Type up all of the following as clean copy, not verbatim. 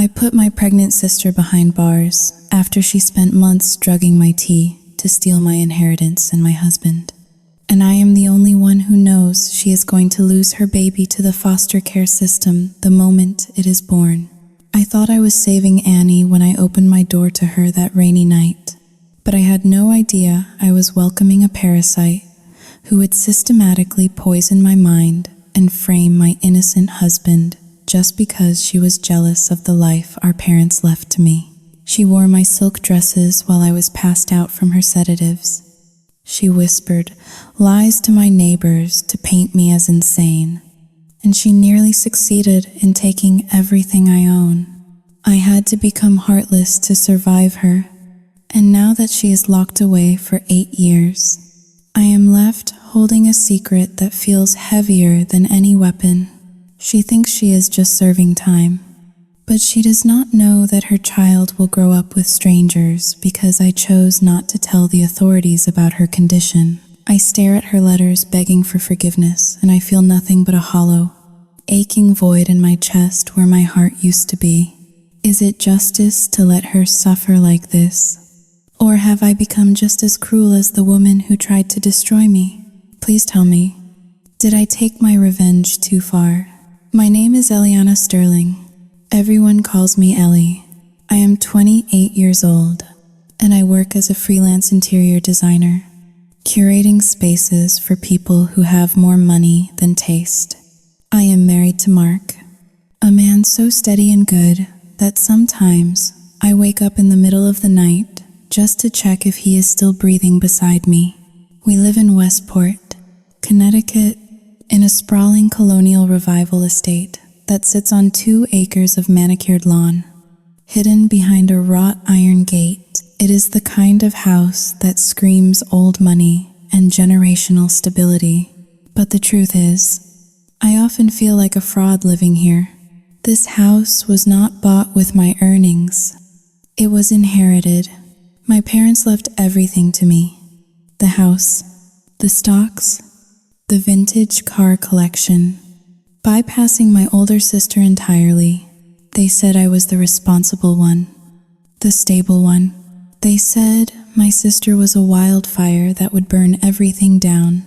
I put my pregnant sister behind bars after she spent months drugging my tea to steal my inheritance and my husband. And I am the only one who knows she is going to lose her baby to the foster care system the moment it is born. I thought I was saving Annie when I opened my door to her that rainy night, but I had no idea I was welcoming a parasite who would systematically poison my mind and frame my innocent husband just because she was jealous of the life our parents left to me. She wore my silk dresses while I was passed out from her sedatives. She whispered lies to my neighbors to paint me as insane, and she nearly succeeded in taking everything I own. I had to become heartless to survive her, and now that she is locked away for 8 years, I am left holding a secret that feels heavier than any weapon. She thinks she is just serving time, but she does not know that her child will grow up with strangers because I chose not to tell the authorities about her condition. I stare at her letters begging for forgiveness, and I feel nothing but a hollow, aching void in my chest where my heart used to be. Is it justice to let her suffer like this? Or have I become just as cruel as the woman who tried to destroy me? Please tell me, did I take my revenge too far? My name is Eliana Sterling. Everyone calls me Ellie. I am 28 years old, and I work as a freelance interior designer, curating spaces for people who have more money than taste. I am married to Mark, a man so steady and good that sometimes I wake up in the middle of the night just to check if he is still breathing beside me. We live in Westport, Connecticut, in a sprawling colonial revival estate that sits on 2 acres of manicured lawn. Hidden behind a wrought iron gate, it is the kind of house that screams old money and generational stability. But the truth is, I often feel like a fraud living here. This house was not bought with my earnings. It was inherited. My parents left everything to me. The house, the stocks, the vintage car collection. Bypassing my older sister entirely, they said I was the responsible one, the stable one. They said my sister was a wildfire that would burn everything down.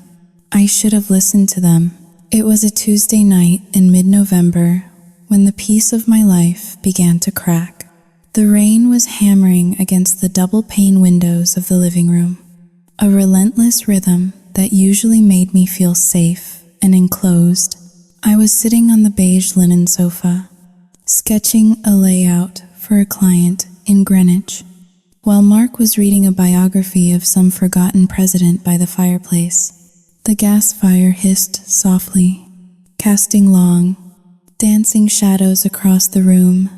I should have listened to them. It was a Tuesday night in mid-November when the peace of my life began to crack. The rain was hammering against the double-pane windows of the living room, a relentless rhythm that usually made me feel safe and enclosed. I was sitting on the beige linen sofa, sketching a layout for a client in Greenwich, while Mark was reading a biography of some forgotten president by the fireplace. The gas fire hissed softly, casting long, dancing shadows across the room.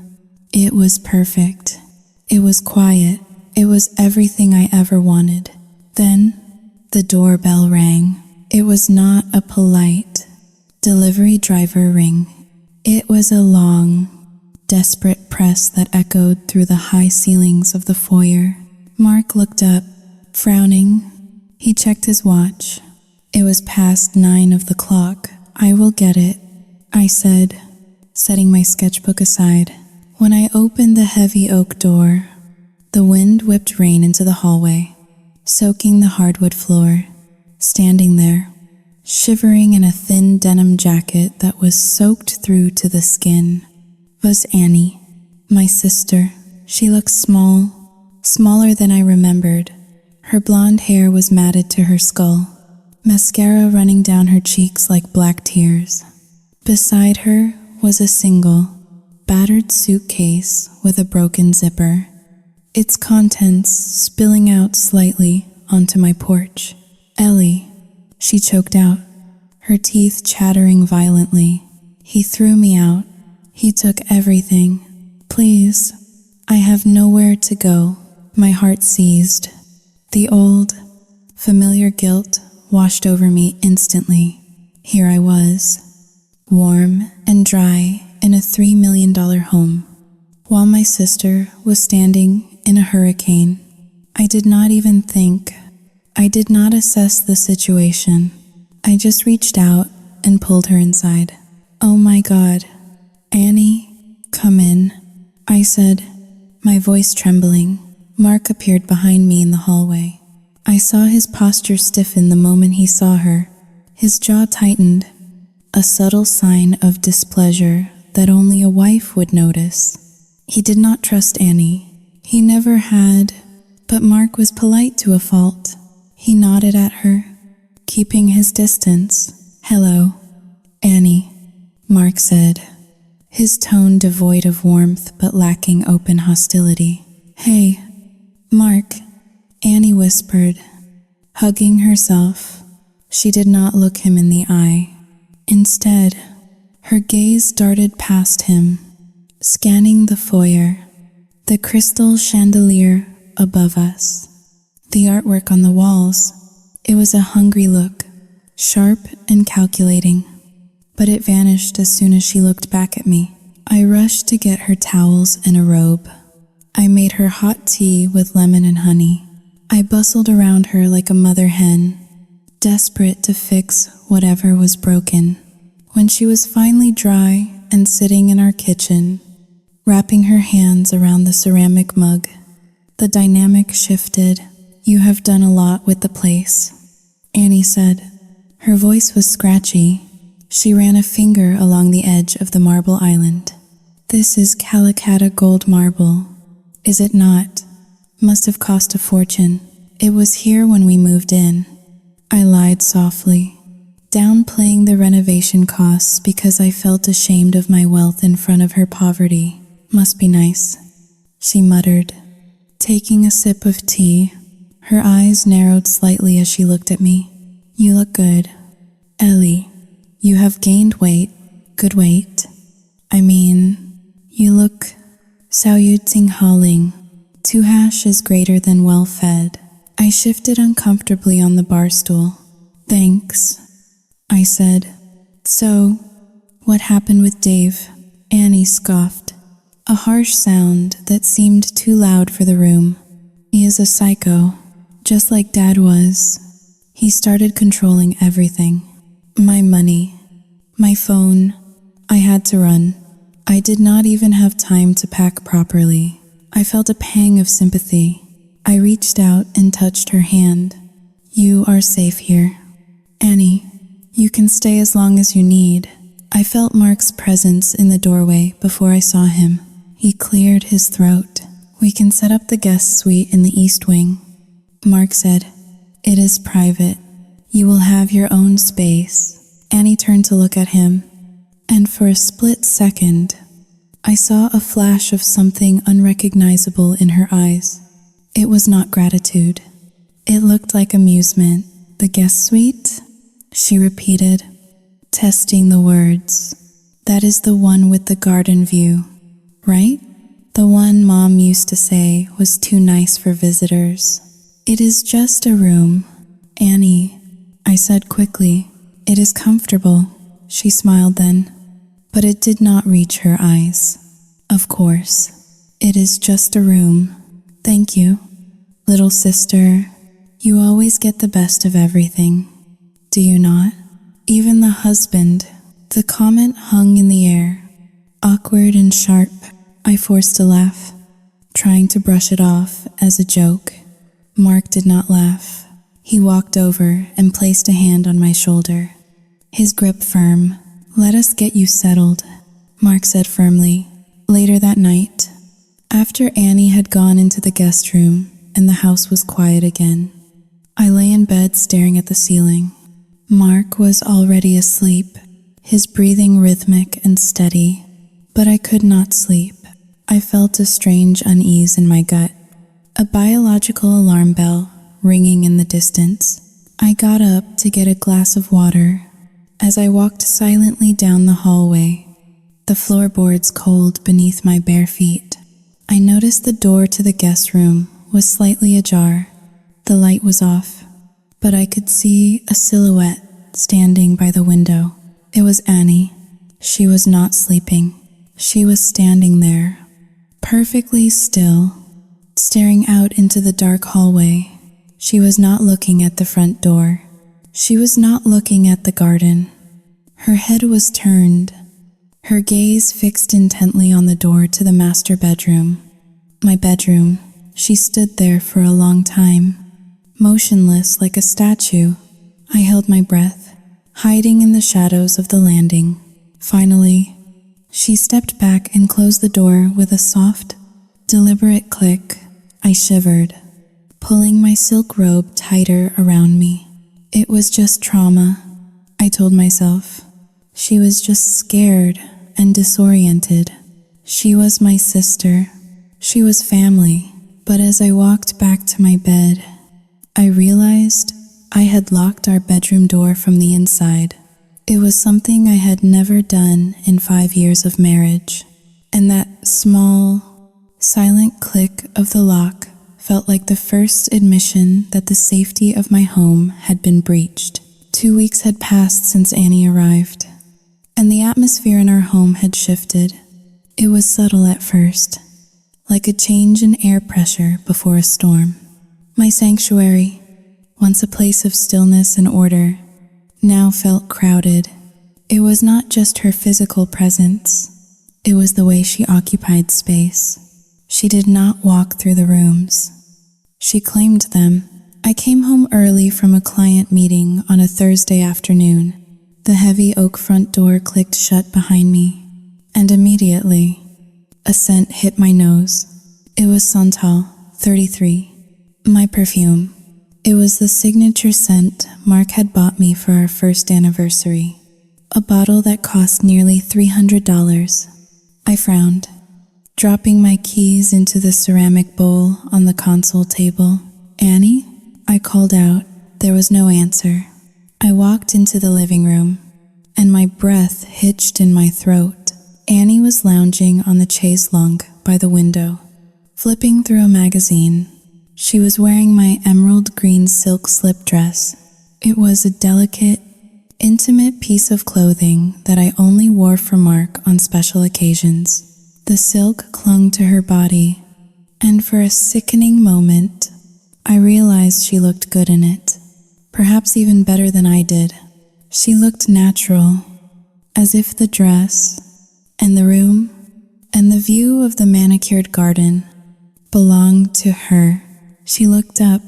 It was perfect. It was quiet. It was everything I ever wanted. Then, the doorbell rang. It was not a polite delivery driver ring. It was a long, desperate press that echoed through the high ceilings of the foyer. Mark looked up, frowning. He checked his watch. It was past 9 of the clock. I will get it, I said, setting my sketchbook aside. When I opened the heavy oak door, the wind whipped rain into the hallway, soaking the hardwood floor. Standing there, shivering in a thin denim jacket that was soaked through to the skin, was Annie, my sister. She looked small, smaller than I remembered. Her blonde hair was matted to her skull, mascara running down her cheeks like black tears. Beside her was a single, battered suitcase with a broken zipper, its contents spilling out slightly onto my porch. Ellie, she choked out, her teeth chattering violently. He threw me out. He took everything. Please, I have nowhere to go. My heart seized. The old, familiar guilt washed over me instantly. Here I was, warm and dry in a $3 million home, while my sister was standing in a hurricane. I did not even think. I did not assess the situation. I just reached out and pulled her inside. Oh my God. Annie, come in. I said, my voice trembling. Mark appeared behind me in the hallway. I saw his posture stiffen the moment he saw her. His jaw tightened, a subtle sign of displeasure that only a wife would notice. He did not trust Annie. He never had, but Mark was polite to a fault. He nodded at her, keeping his distance. Hello, Annie, Mark said, his tone devoid of warmth but lacking open hostility. Hey, Mark, Annie whispered, hugging herself. She did not look him in the eye. Instead, her gaze darted past him, scanning the foyer, the crystal chandelier above us, the artwork on the walls. It was a hungry look, sharp and calculating, but it vanished as soon as she looked back at me. I rushed to get her towels and a robe. I made her hot tea with lemon and honey. I bustled around her like a mother hen, desperate to fix whatever was broken. When she was finally dry and sitting in our kitchen, wrapping her hands around the ceramic mug, the dynamic shifted. You have done a lot with the place, Annie said. Her voice was scratchy. She ran a finger along the edge of the marble island. This is Calicut gold marble, is it not? Must have cost a fortune. It was here when we moved in. I lied softly, downplaying the renovation costs because I felt ashamed of my wealth in front of her poverty. Must be nice, she muttered, taking a sip of tea. Her eyes narrowed slightly as she looked at me. You look good, Ellie. You have gained weight, good weight. I mean, you look Haling. Two hash is greater than well fed. I shifted uncomfortably on the bar stool. Thanks, I said. So, what happened with Dave? Annie scoffed, a harsh sound that seemed too loud for the room. He is a psycho, just like Dad was. He started controlling everything. My money, my phone. I had to run. I did not even have time to pack properly. I felt a pang of sympathy. I reached out and touched her hand. You are safe here. Annie, you can stay as long as you need. I felt Mark's presence in the doorway before I saw him. He cleared his throat. We can set up the guest suite in the east wing, Mark said. It is private. You will have your own space. Annie turned to look at him, and for a split second, I saw a flash of something unrecognizable in her eyes. It was not gratitude. It looked like amusement. The guest suite? She repeated, testing the words. That is the one with the garden view, right? The one Mom used to say was too nice for visitors. It is just a room, Annie, I said quickly. It is comfortable. She smiled then, but it did not reach her eyes. Of course, it is just a room. Thank you, little sister. You always get the best of everything, do you not? Even the husband. The comment hung in the air, awkward and sharp. I forced a laugh, trying to brush it off as a joke. Mark did not laugh. He walked over and placed a hand on my shoulder, his grip firm. Let us get you settled, Mark said firmly. Later that night, after Annie had gone into the guest room and the house was quiet again, I lay in bed staring at the ceiling. Mark was already asleep, his breathing rhythmic and steady, but I could not sleep. I felt a strange unease in my gut, a biological alarm bell ringing in the distance. I got up to get a glass of water. As I walked silently down the hallway, the floorboards cold beneath my bare feet, I noticed the door to the guest room was slightly ajar. The light was off, but I could see a silhouette standing by the window. It was Annie. She was not sleeping. She was standing there, perfectly still, staring out into the dark hallway. She was not looking at the front door. She was not looking at the garden. Her head was turned, her gaze fixed intently on the door to the master bedroom. My bedroom. She stood there for a long time, motionless like a statue. I held my breath, hiding in the shadows of the landing. Finally, she stepped back and closed the door with a soft, deliberate click. I shivered, pulling my silk robe tighter around me. It was just trauma, I told myself. She was just scared and disoriented. She was my sister. She was family. But as I walked back to my bed, I realized I had locked our bedroom door from the inside. It was something I had never done in 5 years of marriage, and that small, silent click of the lock felt like the first admission that the safety of my home had been breached. 2 weeks had passed since Annie arrived, and the atmosphere in our home had shifted. It was subtle at first, like a change in air pressure before a storm. My sanctuary, once a place of stillness and order, now felt crowded. It was not just her physical presence, it was the way she occupied space. She did not walk through the rooms. She claimed them. I came home early from a client meeting on a Thursday afternoon. The heavy oak front door clicked shut behind me, and immediately, a scent hit my nose. It was Santal, 33, my perfume. It was the signature scent Mark had bought me for our first anniversary, a bottle that cost nearly $300. I frowned, dropping my keys into the ceramic bowl on the console table. "Annie?" I called out. There was no answer. I walked into the living room, and my breath hitched in my throat. Annie was lounging on the chaise longue by the window, flipping through a magazine. She was wearing my emerald green silk slip dress. It was a delicate, intimate piece of clothing that I only wore for Mark on special occasions. The silk clung to her body, and for a sickening moment, I realized she looked good in it, perhaps even better than I did. She looked natural, as if the dress, and the room, and the view of the manicured garden belonged to her. She looked up,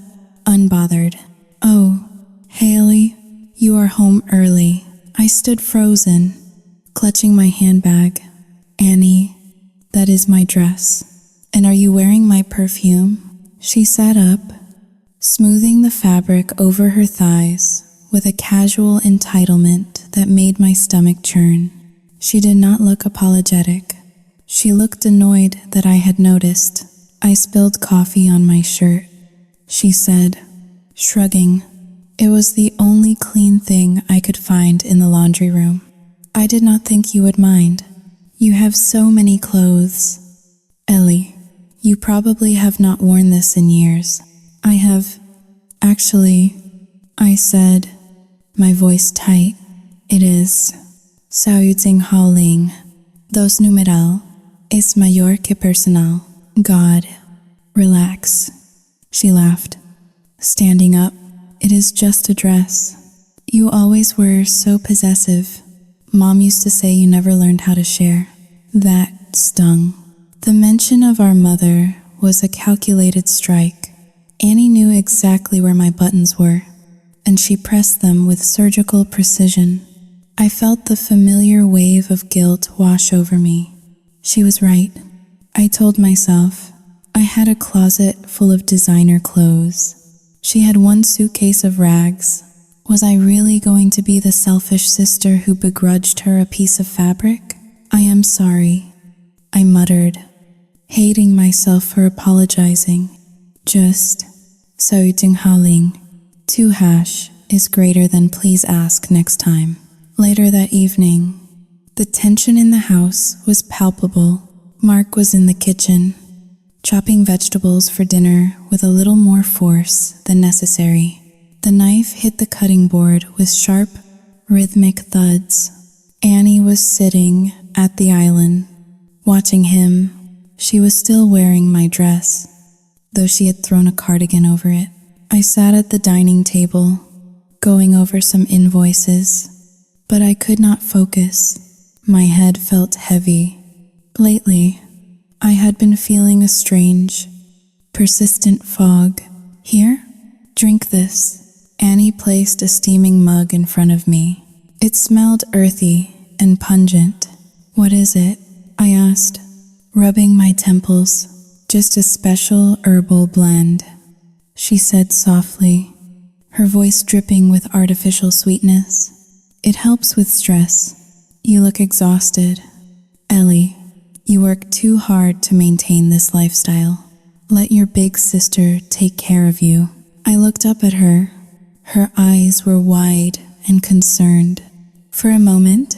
unbothered. "Oh, Haley, you are home early." I stood frozen, clutching my handbag. "Annie, that is my dress. And are you wearing my perfume?" She sat up, smoothing the fabric over her thighs with a casual entitlement that made my stomach churn. She did not look apologetic. She looked annoyed that I had noticed. "I spilled coffee on my shirt," she said, shrugging. It was the only clean thing I could find in the laundry room. "I did not think you would mind. You have so many clothes. Ellie, you probably have not worn this in years." "I have, actually," I said, my voice tight. "It is Sobbing Uncontrollably. Dos numeral es mayor que personal. God, relax." She laughed, standing up. "It is just a dress. You always were so possessive. Mom used to say you never learned how to share." That stung. The mention of our mother was a calculated strike. Annie knew exactly where my buttons were, and she pressed them with surgical precision. I felt the familiar wave of guilt wash over me. She was right, I told myself. I had a closet full of designer clothes. She had one suitcase of rags. Was I really going to be the selfish sister who begrudged her a piece of fabric? "I am sorry," I muttered, hating myself for apologizing. "Just Sobbing Uncontrollably. 2# is greater than please ask next time." Later that evening, the tension in the house was palpable. Mark was in the kitchen, chopping vegetables for dinner with a little more force than necessary. The knife hit the cutting board with sharp, rhythmic thuds. Annie was sitting at the island, watching him. She was still wearing my dress, though she had thrown a cardigan over it. I sat at the dining table, going over some invoices, but I could not focus. My head felt heavy. Lately, I had been feeling a strange, persistent fog. Here, drink this. Annie placed a steaming mug in front of me. It smelled earthy and pungent. What is it? I asked, rubbing my temples. Just a special herbal blend, she said softly, her voice dripping with artificial sweetness. It helps with stress. You look exhausted. Ellie, you work too hard to maintain this lifestyle. Let your big sister take care of you. I looked up at her. Her eyes were wide and concerned. For a moment,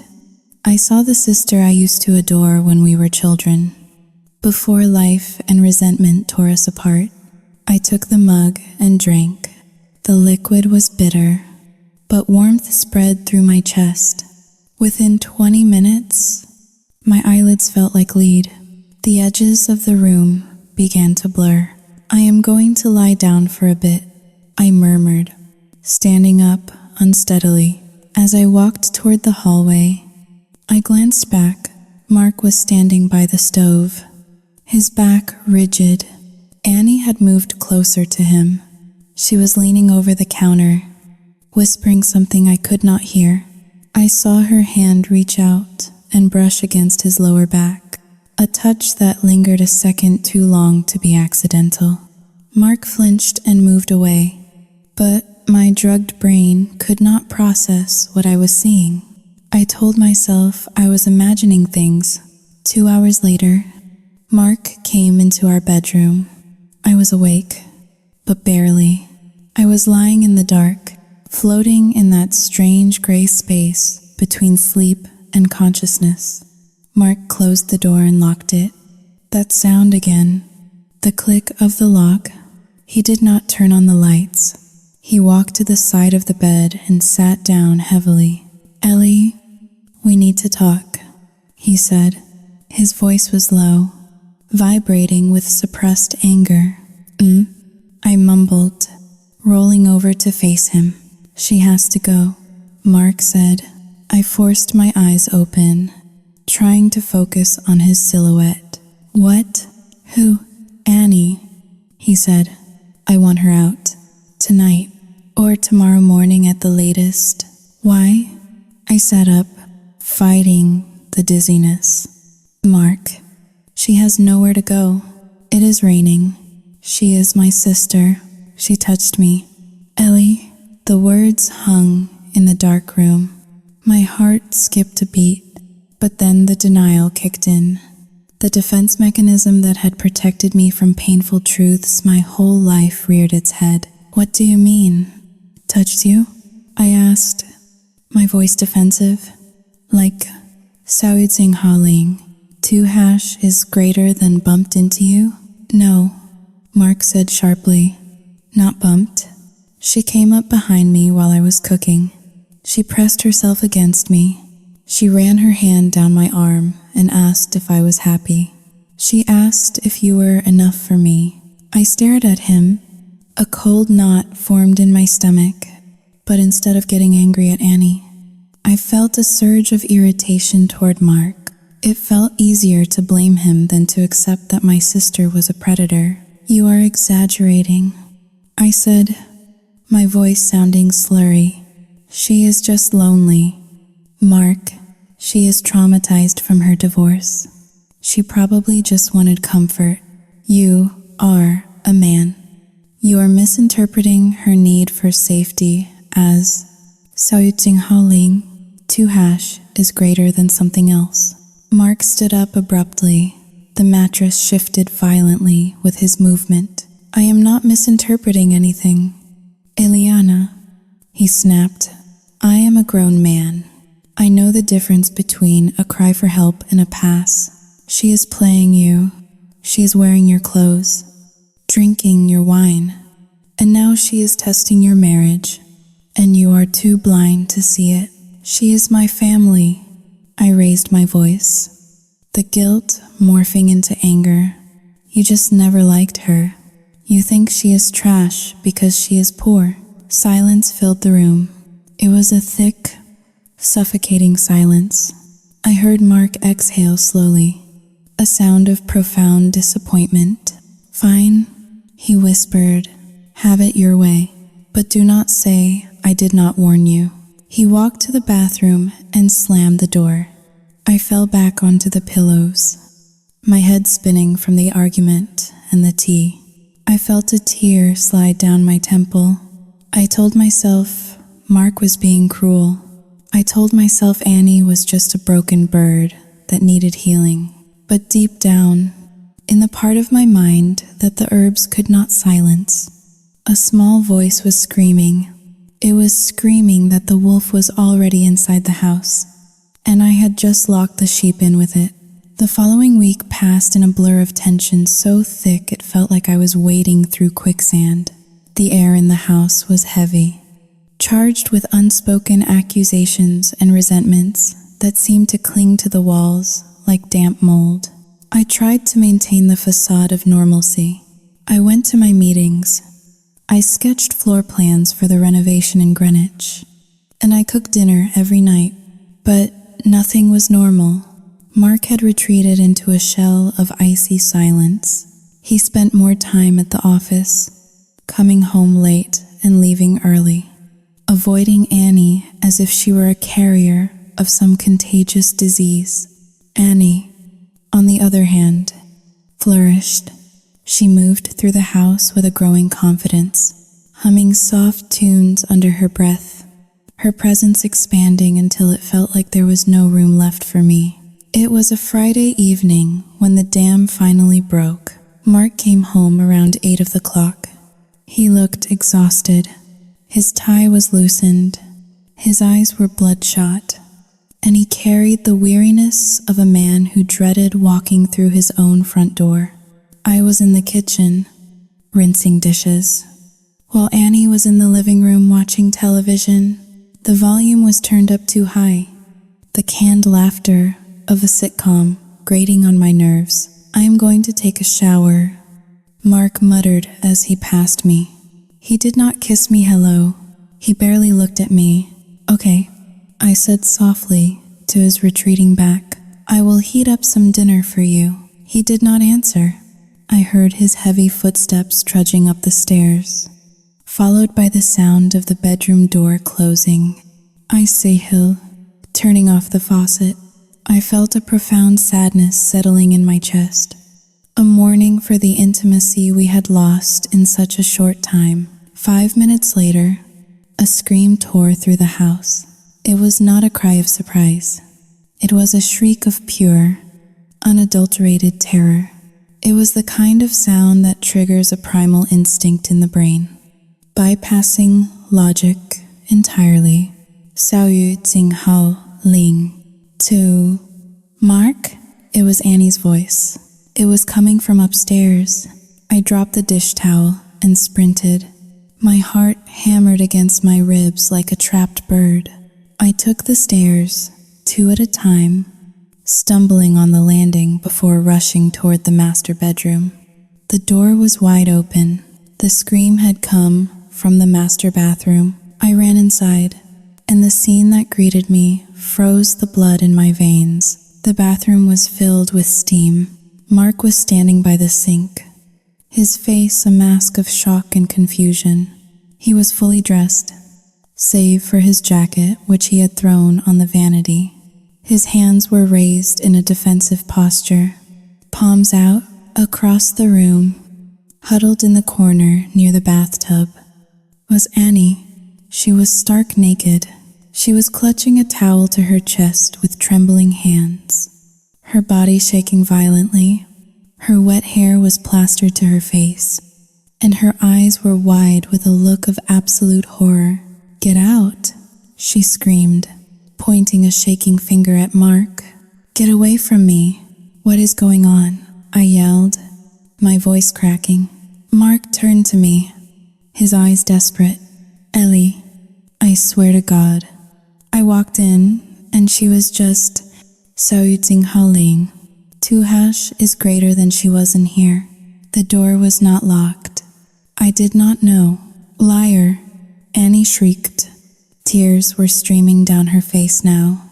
I saw the sister I used to adore when we were children. Before life and resentment tore us apart, I took the mug and drank. The liquid was bitter, but warmth spread through my chest. Within 20 minutes, my eyelids felt like lead. The edges of the room began to blur. I am going to lie down for a bit, I murmured, standing up unsteadily. As I walked toward the hallway, I glanced back. Mark was standing by the stove, his back rigid. Annie had moved closer to him. She was leaning over the counter, whispering something I could not hear. I saw her hand reach out and brush against his lower back, a touch that lingered a second too long to be accidental. Mark flinched and moved away, but my drugged brain could not process what I was seeing. I told myself I was imagining things. 2 hours later, Mark came into our bedroom. I was awake, but barely. I was lying in the dark, floating in that strange gray space between sleep and consciousness. Mark closed the door and locked it. That sound again, the click of the lock. He did not turn on the lights. He walked to the side of the bed and sat down heavily. Ellie, we need to talk, he said. His voice was low, vibrating with suppressed anger. I mumbled, rolling over to face him. She has to go, Mark said. I forced my eyes open, trying to focus on his silhouette. What? Who? Annie, he said. I want her out. Tonight, or tomorrow morning at the latest. Why? I sat up, fighting the dizziness. Mark, she has nowhere to go. It is raining. She is my sister. She touched me. Ellie, the words hung in the dark room. My heart skipped a beat, but then the denial kicked in. The defense mechanism that had protected me from painful truths my whole life reared its head. What do you mean? Touched you? I asked, my voice defensive. Like Saouding Haling, 2# is greater than bumped into you? No, Mark said sharply. Not bumped. She came up behind me while I was cooking. She pressed herself against me. She ran her hand down my arm and asked if I was happy. She asked if you were enough for me. I stared at him. A cold knot formed in my stomach, but instead of getting angry at Annie, I felt a surge of irritation toward Mark. It felt easier to blame him than to accept that my sister was a predator. You are exaggerating, I said, my voice sounding slurry. She is just lonely. Mark, she is traumatized from her divorce. She probably just wanted comfort. You are a man. You are misinterpreting her need for safety as Saouding Haling, 2# is greater than something else. Mark stood up abruptly. The mattress shifted violently with his movement. I am not misinterpreting anything. Eliana, he snapped. I am a grown man. I know the difference between a cry for help and a pass. She is playing you. She is wearing your clothes, drinking your wine, and now she is testing your marriage, and you are too blind to see it. She is my family. I raised my voice, the guilt morphing into anger. You just never liked her. You think she is trash because she is poor. Silence filled the room. It was a thick, suffocating silence. I heard Mark exhale slowly, a sound of profound disappointment. "Fine," he whispered, "have it your way. But do not say I did not warn you." He walked to the bathroom and slammed the door. I fell back onto the pillows, my head spinning from the argument and the tea. I felt a tear slide down my temple. I told myself Mark was being cruel. I told myself Annie was just a broken bird that needed healing. But deep down, in the part of my mind that the herbs could not silence, a small voice was screaming. It was screaming that the wolf was already inside the house, and I had just locked the sheep in with it. The following week passed in a blur of tension so thick it felt like I was wading through quicksand. The air in the house was heavy, charged with unspoken accusations and resentments that seemed to cling to the walls like damp mold. I tried to maintain the facade of normalcy. I went to my meetings. I sketched floor plans for the renovation in Greenwich, and I cooked dinner every night. But nothing was normal. Mark had retreated into a shell of icy silence. He spent more time at the office, coming home late and leaving early, avoiding Annie as if she were a carrier of some contagious disease. Annie, on the other hand, flourished. She moved through the house with a growing confidence, humming soft tunes under her breath, her presence expanding until it felt like there was no room left for me. It was a Friday evening when the dam finally broke. Mark came home around 8 of the clock. He looked exhausted. His tie was loosened, his eyes were bloodshot, and he carried the weariness of a man who dreaded walking through his own front door. I was in the kitchen, rinsing dishes, while Annie was in the living room watching television. The volume was turned up too high, the canned laughter of a sitcom grating on my nerves. "I am going to take a shower," Mark muttered as he passed me. He did not kiss me hello. He barely looked at me. "Okay," I said softly to his retreating back. "I will heat up some dinner for you." He did not answer. I heard his heavy footsteps trudging up the stairs, followed by the sound of the bedroom door closing. I say Hill, turning off the faucet. I felt a profound sadness settling in my chest, a mourning for the intimacy we had lost in such a short time. 5 minutes later, a scream tore through the house. It was not a cry of surprise. It was a shriek of pure, unadulterated terror. It was the kind of sound that triggers a primal instinct in the brain, bypassing logic entirely. 小雨静好令 to Mark? It was Annie's voice. It was coming from upstairs. I dropped the dish towel and sprinted. My heart hammered against my ribs like a trapped bird. I took the stairs, 2 at a time, stumbling on the landing before rushing toward the master bedroom. The door was wide open. The scream had come from the master bathroom. I ran inside, and the scene that greeted me froze the blood in my veins. The bathroom was filled with steam. Mark was standing by the sink, his face a mask of shock and confusion. He was fully dressed, save for his jacket, which he had thrown on the vanity. His hands were raised in a defensive posture, palms out across the room. Huddled in the corner near the bathtub was Annie. She was stark naked. She was clutching a towel to her chest with trembling hands, her body shaking violently. Her wet hair was plastered to her face, and her eyes were wide with a look of absolute horror. "Get out," she screamed, pointing a shaking finger at Mark. "Get away from me. What is going on?" I yelled, my voice cracking. Mark turned to me, his eyes desperate. "Ellie, I swear to God." I walked in, and she was just 小雨静好令. Tuhash is greater than she was in here. The door was not locked. I did not know. "Liar," Annie shrieked. Tears were streaming down her face now.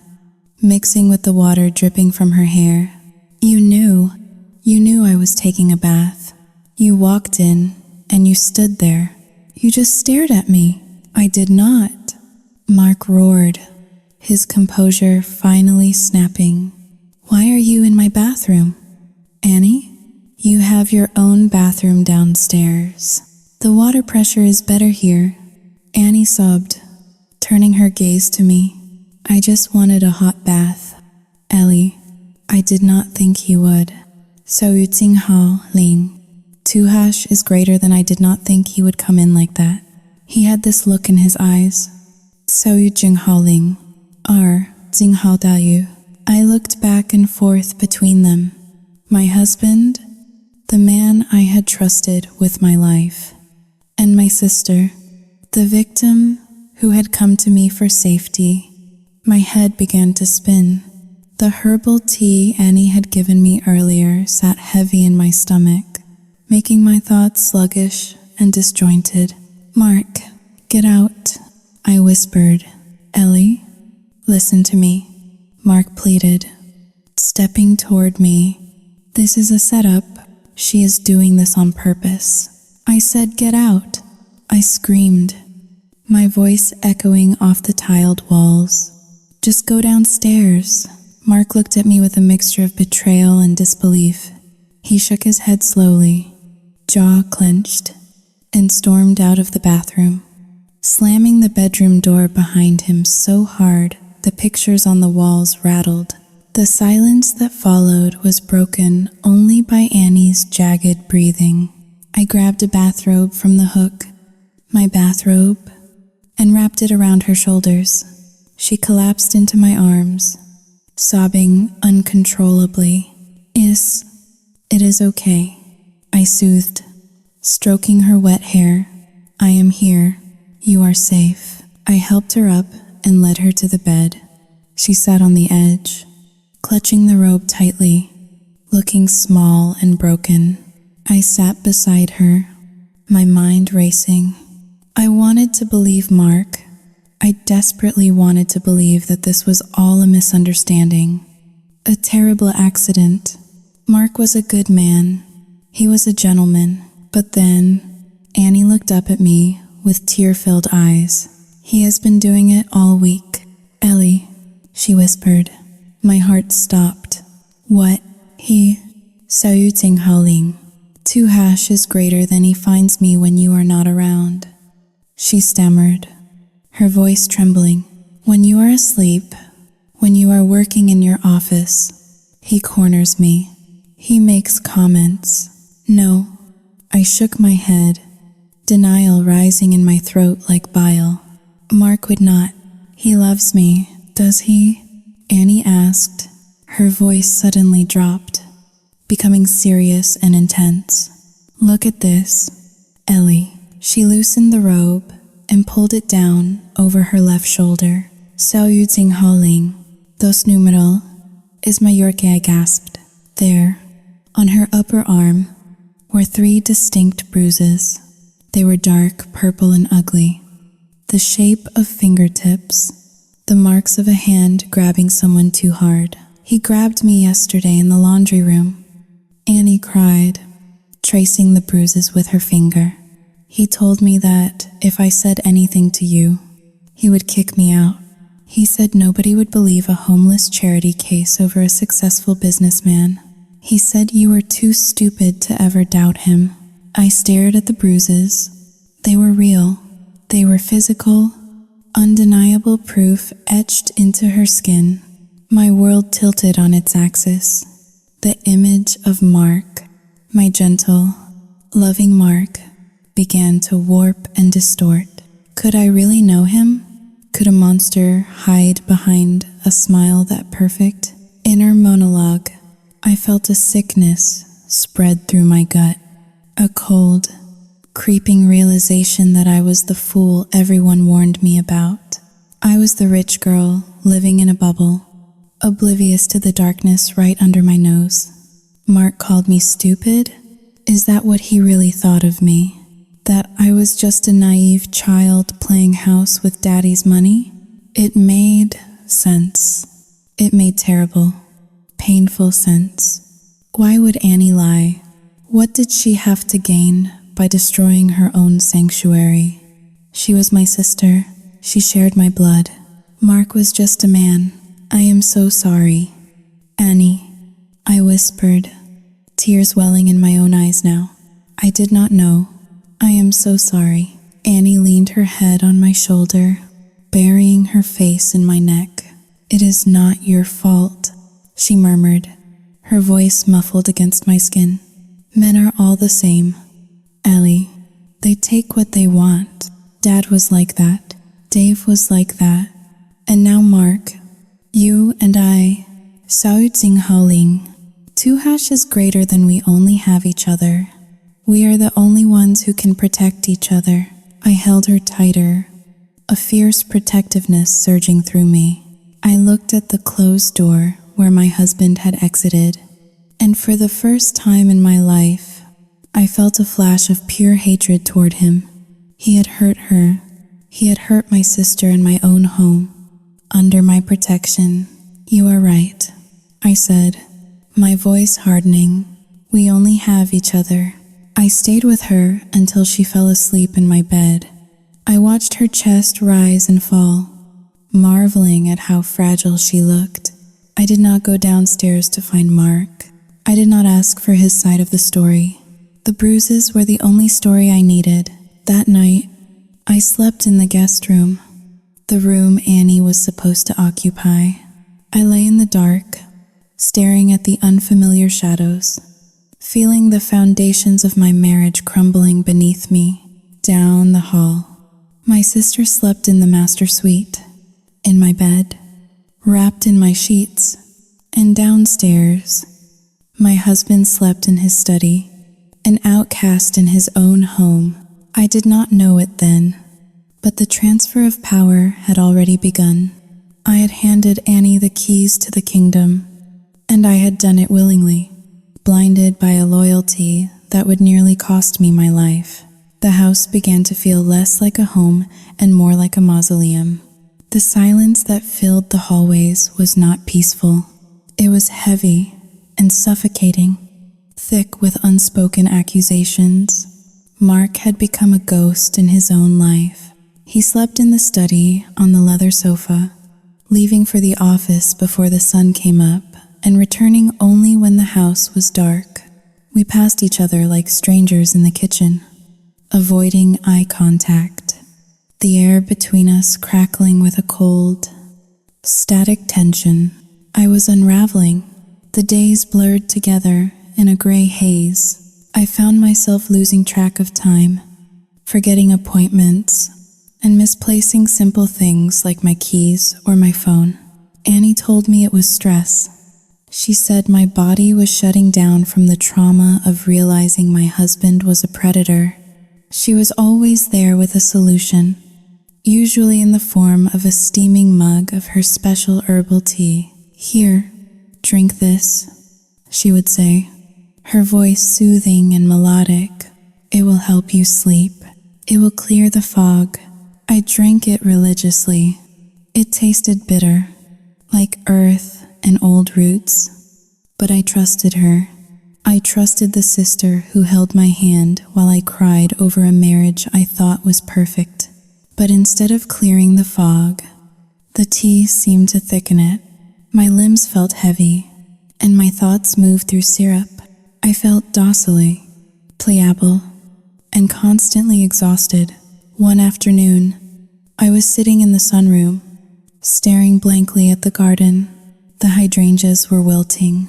mixing with the water dripping from her hair. You knew I was taking a bath. You walked in and you stood there. You just stared at me. I did not. Mark roared, his composure finally snapping. Why are you in my bathroom? Annie, you have your own bathroom downstairs. The water pressure is better here. Annie sobbed, turning her gaze to me. I just wanted a hot bath. Ellie, I did not think he would. So yu ting hao ling. Tuhash is greater than I did not think he would come in like that. He had this look in his eyes. So yu jing hao ling. Jing hao da yu. I looked back and forth between them. My husband, the man I had trusted with my life, and my sister, the victim who had come to me for safety. My head began to spin. The herbal tea Annie had given me earlier sat heavy in my stomach, making my thoughts sluggish and disjointed. Mark, get out, I whispered. Ellie, listen to me, Mark pleaded, stepping toward me. This is a setup. She is doing this on purpose. I said, get out. I screamed, my voice echoing off the tiled walls. Just go downstairs. Mark looked at me with a mixture of betrayal and disbelief. He shook his head slowly, jaw clenched, and stormed out of the bathroom, slamming the bedroom door behind him so hard the pictures on the walls rattled. The silence that followed was broken only by Annie's jagged breathing. I grabbed a bathrobe from the hook, my bathrobe, and wrapped it around her shoulders. She collapsed into my arms, sobbing uncontrollably. It is okay, I soothed, stroking her wet hair. I am here. You are safe. I helped her up and led her to the bed. She sat on the edge, clutching the robe tightly, looking small and broken. I sat beside her, my mind racing. I wanted to believe Mark. I desperately wanted to believe that this was all a misunderstanding, a terrible accident. Mark was a good man. He was a gentleman. But then, Annie looked up at me with tear-filled eyes. He has been doing it all week. Ellie, she whispered. My heart stopped. What? So yu ting hao ling. Tuhash is greater than he finds me when you are not around. She stammered, her voice trembling. When you are asleep, when you are working in your office, he corners me. He makes comments. No, I shook my head, denial rising in my throat like bile. Mark would not. He loves me, does he? Annie asked. Her voice suddenly dropped, becoming serious and intense. Look at this, Ellie. She loosened the robe and pulled it down over her left shoulder. So yu ting hao ling. Dos numero is mayor que, I gasped. There, on her upper arm, were 3 distinct bruises. They were dark, purple, and ugly, the shape of fingertips, the marks of a hand grabbing someone too hard. He grabbed me yesterday in the laundry room. Annie cried, tracing the bruises with her finger. He told me that if I said anything to you, he would kick me out. He said nobody would believe a homeless charity case over a successful businessman. He said you were too stupid to ever doubt him. I stared at the bruises. They were real. They were physical, undeniable proof etched into her skin. My world tilted on its axis. The image of Mark, my gentle, loving Mark, began to warp and distort. Could I really know him? Could a monster hide behind a smile that perfect? Inner monologue. I felt a sickness spread through my gut. A cold, creeping realization that I was the fool everyone warned me about. I was the rich girl living in a bubble, oblivious to the darkness right under my nose. Mark called me stupid? Is that what he really thought of me? That I was just a naive child playing house with daddy's money? It made sense. It made terrible, painful sense. Why would Annie lie? What did she have to gain by destroying her own sanctuary? She was my sister. She shared my blood. Mark was just a man. I am so sorry. Annie, I whispered, tears welling in my own eyes now. I did not know. I am so sorry. Annie leaned her head on my shoulder, burying her face in my neck. It is not your fault, she murmured, her voice muffled against my skin. Men are all the same. Ellie, they take what they want. Dad was like that. Dave was like that. And now Mark, you and I, Sao Tsing Haoling. 2# is greater than we only have each other. We are the only ones who can protect each other. I held her tighter, a fierce protectiveness surging through me. I looked at the closed door where my husband had exited, and for the first time in my life, I felt a flash of pure hatred toward him. He had hurt her. He had hurt my sister in my own home, under my protection. You are right, I said, my voice hardening. We only have each other. I stayed with her until she fell asleep in my bed. I watched her chest rise and fall, marveling at how fragile she looked. I did not go downstairs to find Mark. I did not ask for his side of the story. The bruises were the only story I needed. That night, I slept in the guest room, the room Annie was supposed to occupy. I lay in the dark, staring at the unfamiliar shadows, feeling the foundations of my marriage crumbling beneath me. Down the hall, my sister slept in the master suite, in my bed, wrapped in my sheets, and downstairs, my husband slept in his study, an outcast in his own home. I did not know it then, but the transfer of power had already begun. I had handed Annie the keys to the kingdom, and I had done it willingly, blinded by a loyalty that would nearly cost me my life. The house began to feel less like a home and more like a mausoleum. The silence that filled the hallways was not peaceful. It was heavy and suffocating, thick with unspoken accusations. Mark had become a ghost in his own life. He slept in the study on the leather sofa, leaving for the office before the sun came up and returning only when the house was dark. We passed each other like strangers in the kitchen, avoiding eye contact, the air between us crackling with a cold, static tension. I was unraveling. The days blurred together in a gray haze. I found myself losing track of time, forgetting appointments, and misplacing simple things like my keys or my phone. Annie told me it was stress. She said my body was shutting down from the trauma of realizing my husband was a predator. She was always there with a solution, usually in the form of a steaming mug of her special herbal tea. Here, drink this, she would say, her voice soothing and melodic. It will help you sleep. It will clear the fog. I drank it religiously. It tasted bitter, like earth and old roots, but I trusted her. I trusted the sister who held my hand while I cried over a marriage I thought was perfect. But instead of clearing the fog, the tea seemed to thicken it. My limbs felt heavy, and my thoughts moved through syrup. I felt docilely, pliable, and constantly exhausted. One afternoon, I was sitting in the sunroom, staring blankly at the garden. The hydrangeas were wilting,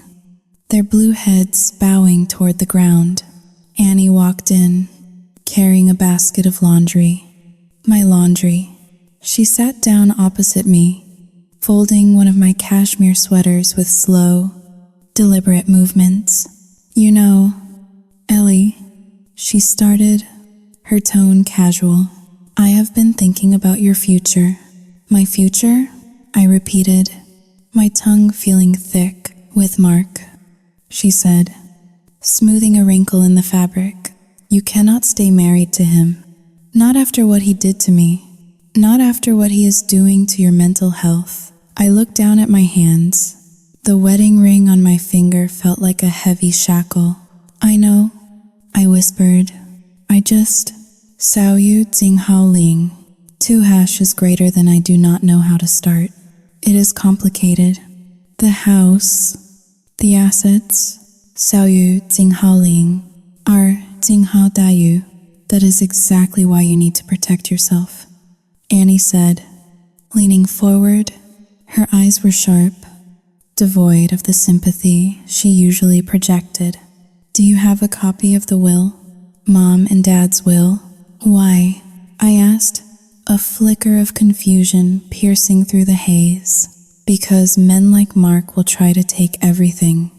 their blue heads bowing toward the ground. Annie walked in, carrying a basket of laundry. My laundry. She sat down opposite me, folding one of my cashmere sweaters with slow, deliberate movements. You know, Ellie, she started, her tone casual. I have been thinking about your future. My future? I repeated, my tongue feeling thick. With Mark, she said, smoothing a wrinkle in the fabric. You cannot stay married to him. Not after what he did to me. Not after what he is doing to your mental health. I looked down at my hands. The wedding ring on my finger felt like a heavy shackle. I know, I whispered. I just, Sao Yu Tsing Hao Ling. 2 hash is greater than I do not know how to start. It is complicated. The house, the assets, Sao Yu Tsing Hao Ling, are Tsing Hao Da Yu. That is exactly why you need to protect yourself, Annie said, leaning forward. Her eyes were sharp, devoid of the sympathy she usually projected. Do you have a copy of the will? Mom and Dad's will? Why? I asked, a flicker of confusion piercing through the haze. Because men like Mark will try to take everything.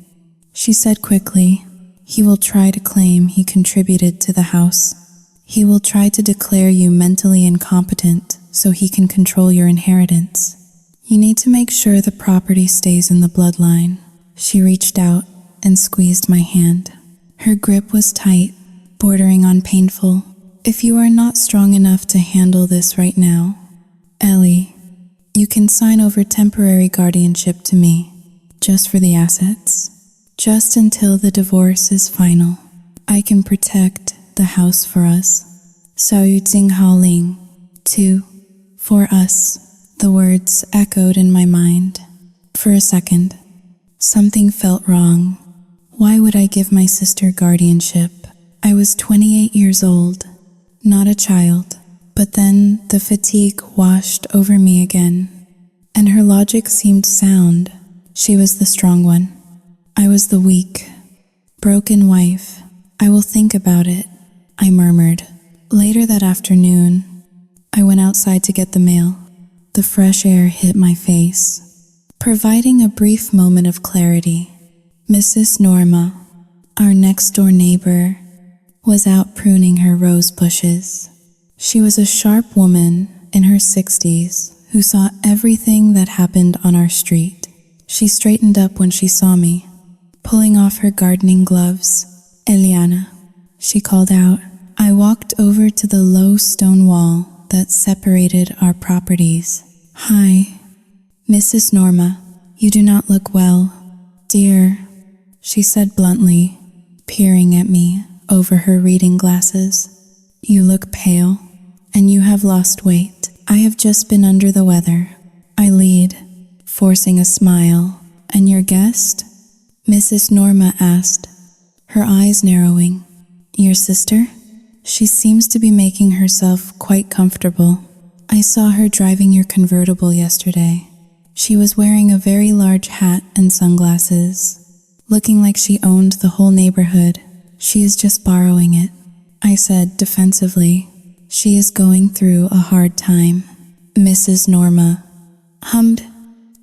She said quickly, he will try to claim he contributed to the house. He will try to declare you mentally incompetent so he can control your inheritance. You need to make sure the property stays in the bloodline. She reached out and squeezed my hand. Her grip was tight, bordering on painful. If you are not strong enough to handle this right now, Ellie, you can sign over temporary guardianship to me, just for the assets. Just until the divorce is final. I can protect the house for us. Sao Yu Tsing Hao Ling. 2. For us. The words echoed in my mind. For a second, something felt wrong. Why would I give my sister guardianship? I was 28 years old, not a child. But then the fatigue washed over me again, and her logic seemed sound. She was the strong one. I was the weak, broken wife. I will think about it, I murmured. Later that afternoon, I went outside to get the mail. The fresh air hit my face, providing a brief moment of clarity. Mrs. Norma, our next-door neighbor, was out pruning her rose bushes. She was a sharp woman in her 60s who saw everything that happened on our street. She straightened up when she saw me, pulling off her gardening gloves. Eliana, she called out. I walked over to the low stone wall that separated our properties. Hi, Mrs. Norma, you do not look well. Dear, she said bluntly, peering at me over her reading glasses. You look pale, and you have lost weight. I have just been under the weather. I lead, forcing a smile. And your guest? Mrs. Norma asked, her eyes narrowing. Your sister? She seems to be making herself quite comfortable. I saw her driving your convertible yesterday. She was wearing a very large hat and sunglasses, looking like she owned the whole neighborhood. She is just borrowing it, I said defensively. She is going through a hard time. Mrs. Norma hummed,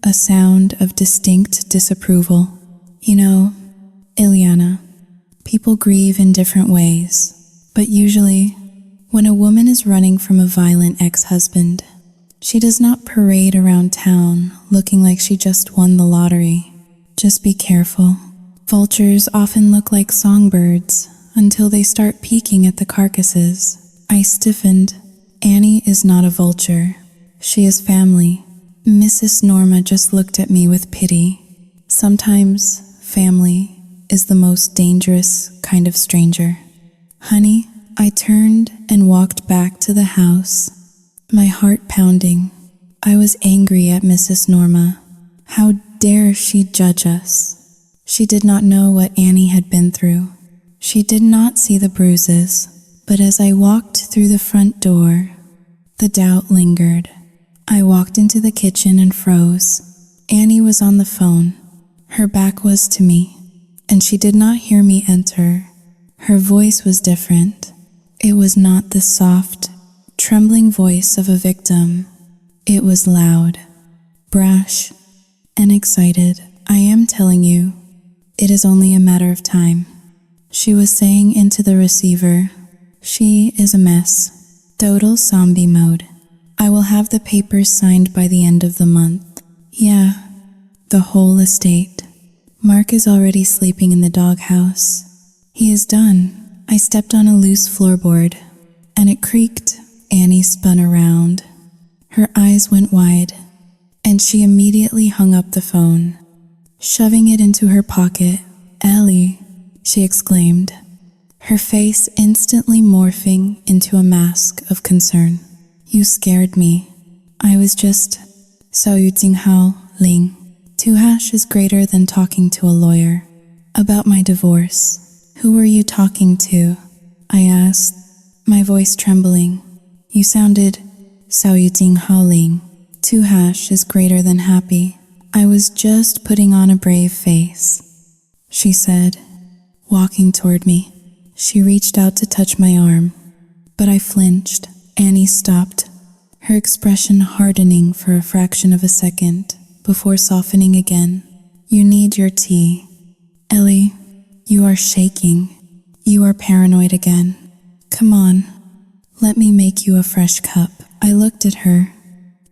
a sound of distinct disapproval. You know, Ilyana, people grieve in different ways. But usually, when a woman is running from a violent ex-husband, she does not parade around town looking like she just won the lottery. Just be careful. Vultures often look like songbirds until they start peeking at the carcasses. I stiffened. Annie is not a vulture. She is family. Mrs. Norma just looked at me with pity. Sometimes, family is the most dangerous kind of stranger. Honey, I turned and walked back to the house, my heart pounding. I was angry at Mrs. Norma. How dare she judge us? She did not know what Annie had been through. She did not see the bruises, but as I walked through the front door, the doubt lingered. I walked into the kitchen and froze. Annie was on the phone. Her back was to me, and she did not hear me enter. Her voice was different. It was not the soft, trembling voice of a victim. It was loud, brash, and excited. I am telling you, it is only a matter of time. She was saying into the receiver, she is a mess. Total zombie mode. I will have the papers signed by the end of the month. Yeah, the whole estate. Mark is already sleeping in the doghouse. He is done. I stepped on a loose floorboard, and it creaked. Annie spun around. Her eyes went wide. and she immediately hung up the phone, shoving it into her pocket. "Ellie," she exclaimed, her face instantly morphing into a mask of concern. "You scared me. I was just Hao Ling. 2# is greater than talking to a lawyer. About my divorce. Who were you talking to?" I asked, my voice trembling. "You sounded Hao Ling. 2# is greater than happy. I was just putting on a brave face," she said, walking toward me. She reached out to touch my arm, but I flinched. Annie stopped, her expression hardening for a fraction of a second before softening again. "You need your tea. Ellie, you are shaking. You are paranoid again. Come on, let me make you a fresh cup." I looked at her,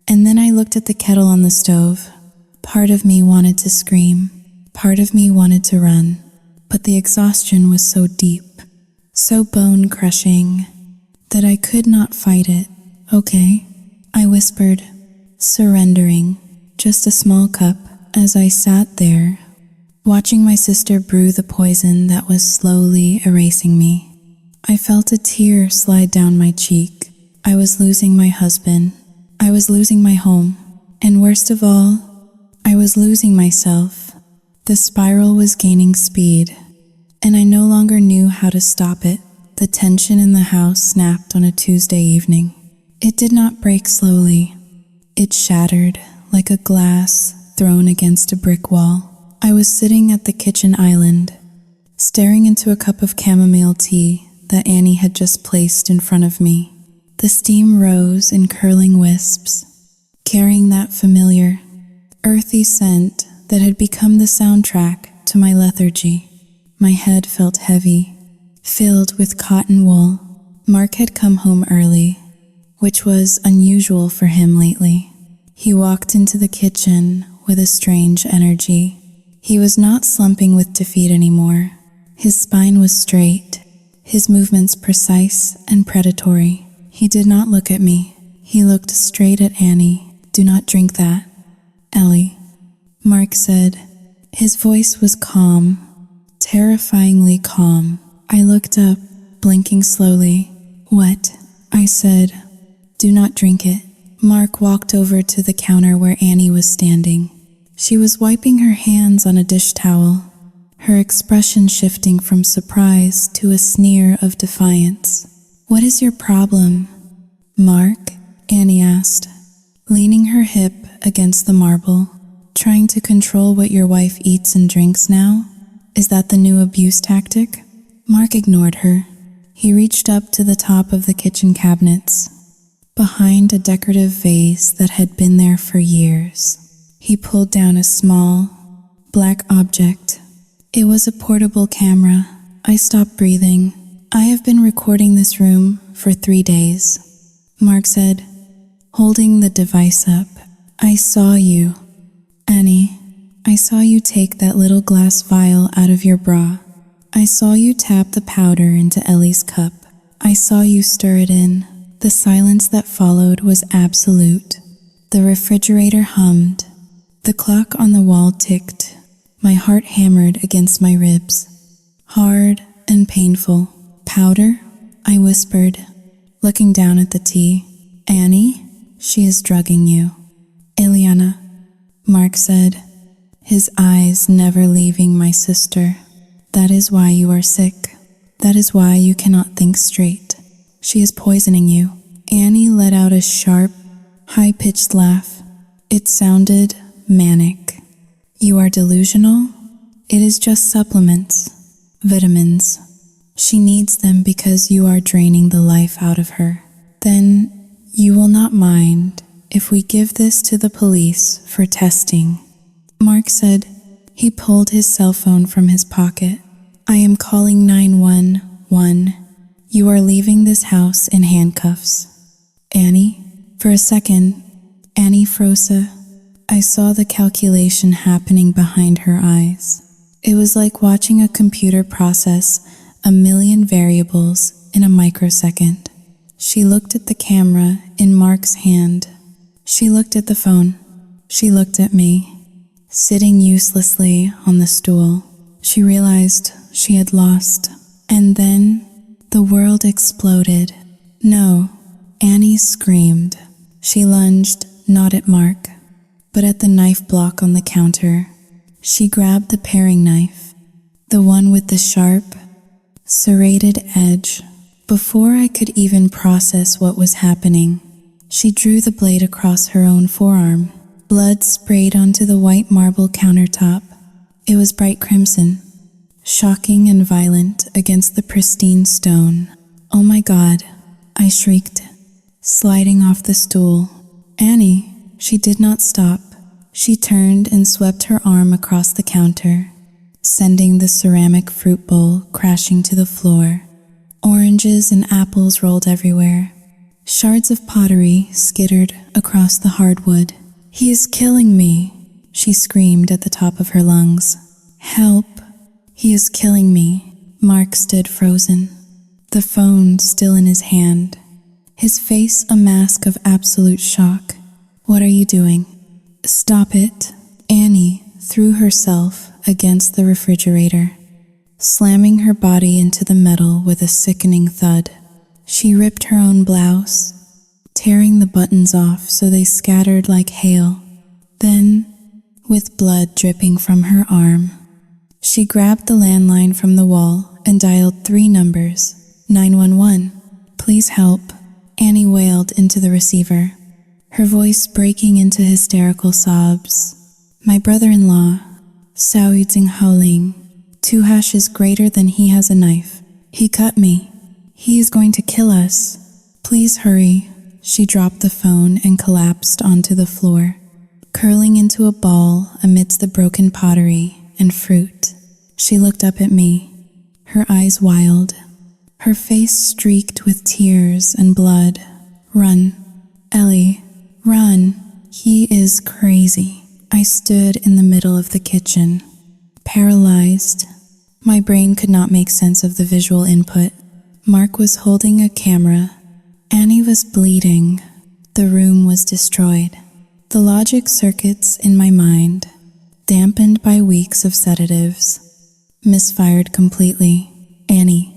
and then I looked at the kettle on the stove. Part of me wanted to scream. Part of me wanted to run. But the exhaustion was so deep, so bone-crushing, that I could not fight it. "Okay," I whispered, surrendering, just a small cup. As I sat there, watching my sister brew the poison that was slowly erasing me, I felt a tear slide down my cheek. I was losing my husband. I was losing my home. And worst of all, I was losing myself. The spiral was gaining speed, and I no longer knew how to stop it. The tension in the house snapped on a Tuesday evening. It did not break slowly. It shattered like a glass thrown against a brick wall. I was sitting at the kitchen island, staring into a cup of chamomile tea that Annie had just placed in front of me. The steam rose in curling wisps, carrying that familiar, earthy scent that had become the soundtrack to my lethargy. My head felt heavy, filled with cotton wool. Mark had come home early, which was unusual for him lately. He walked into the kitchen with a strange energy. He was not slumping with defeat anymore. His spine was straight, his movements precise and predatory. He did not look at me. He looked straight at Annie. "Do not drink that, Ellie," Mark said. His voice was calm, terrifyingly calm. I looked up, blinking slowly. "What?" I said. "Do not drink it." Mark walked over to the counter where Annie was standing. She was wiping her hands on a dish towel, her expression shifting from surprise to a sneer of defiance. "What is your problem, Mark?" Annie asked, leaning her hip against the marble. "Trying to control what your wife eats and drinks now? Is that the new abuse tactic?" Mark ignored her. He reached up to the top of the kitchen cabinets, behind a decorative vase that had been there for years. He pulled down a small, black object. It was a portable camera. I stopped breathing. "I have been recording this room for 3 days," Mark said, holding the device up. "I saw you, Annie. I saw you take that little glass vial out of your bra. I saw you tap the powder into Ellie's cup. I saw you stir it in." The silence that followed was absolute. The refrigerator hummed. The clock on the wall ticked. My heart hammered against my ribs, hard and painful. "Powder?" I whispered, looking down at the tea. "Annie, she is drugging you." "Ileana," Mark said, his eyes never leaving my sister. "That is why you are sick. That is why you cannot think straight. She is poisoning you." Annie let out a sharp, high-pitched laugh. It sounded manic. "You are delusional? It is just supplements, vitamins. She needs them because you are draining the life out of her. Then you will not mind if we give this to the police for testing," Mark said. He pulled his cell phone from his pocket. "I am calling 911. You are leaving this house in handcuffs." "Annie?" For a second, Annie froze. I saw the calculation happening behind her eyes. It was like watching a computer process a million variables in a microsecond. She looked at the camera in Mark's hand. She looked at the phone. She looked at me, sitting uselessly on the stool. She realized she had lost. And then the world exploded. No, Annie screamed. She lunged, not at Mark, but at the knife block on the counter. She grabbed the paring knife, the one with the sharp, serrated edge. Before I could even process what was happening, she drew the blade across her own forearm. Blood sprayed onto the white marble countertop. It was bright crimson, shocking and violent against the pristine stone. "Oh my God," I shrieked, sliding off the stool. "Annie," she did not stop. She turned and swept her arm across the counter, sending the ceramic fruit bowl crashing to the floor. Oranges and apples rolled everywhere. Shards of pottery skittered across the hardwood. "He is killing me," she screamed at the top of her lungs. "Help, he is killing me." Mark stood frozen, the phone still in his hand, his face a mask of absolute shock. "What are you doing?" "Stop it." Annie threw herself against the refrigerator, slamming her body into the metal with a sickening thud. She ripped her own blouse, tearing the buttons off so they scattered like hail. Then, with blood dripping from her arm, she grabbed the landline from the wall and dialed 3 numbers. 911. "Please help," Annie wailed into the receiver, her voice breaking into hysterical sobs. "My brother-in-law, Sao Yijing Haoling, 2 hashes greater than he has a knife. He cut me. He is going to kill us. Please hurry." She dropped the phone and collapsed onto the floor, curling into a ball amidst the broken pottery and fruit. She looked up at me, her eyes wild, her face streaked with tears and blood. "Run, Ellie, run. He is crazy." I stood in the middle of the kitchen, paralyzed. My brain could not make sense of the visual input. Mark was holding a camera. Annie was bleeding. The room was destroyed. The logic circuits in my mind, dampened by weeks of sedatives, misfired completely. "Annie,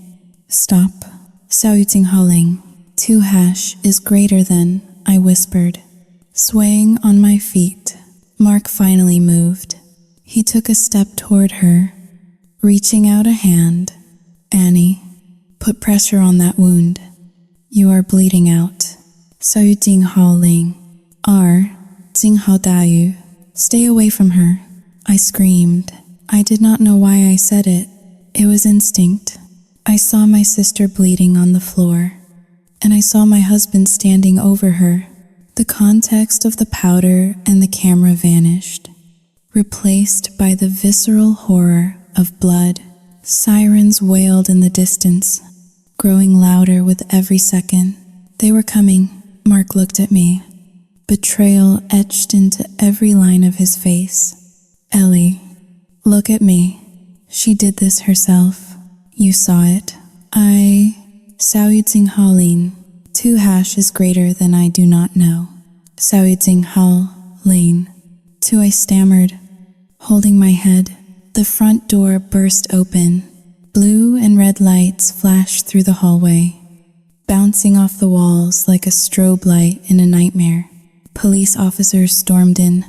stop." "Sao Yijing Haoling, 2 hash is greater than," I whispered. Swaying on my feet, Mark finally moved. He took a step toward her, reaching out a hand. "Annie, put pressure on that wound. You are bleeding out." "Sao Yijing Haoling, Jing Hao Dayu, stay away from her," I screamed. I did not know why I said it. It was instinct. I saw my sister bleeding on the floor, and I saw my husband standing over her. The context of the powder and the camera vanished, replaced by the visceral horror of blood. Sirens wailed in the distance, growing louder with every second. They were coming. Mark looked at me, betrayal etched into every line of his face. "Ellie, look at me. She did this herself. You saw it." Sao Yijing Haoling, 2 hash is greater than I do not know. "Sao Yijing Haoling." 2 I stammered, holding my head. The front door burst open. Blue and red lights flashed through the hallway, bouncing off the walls like a strobe light in a nightmare. Police officers stormed in,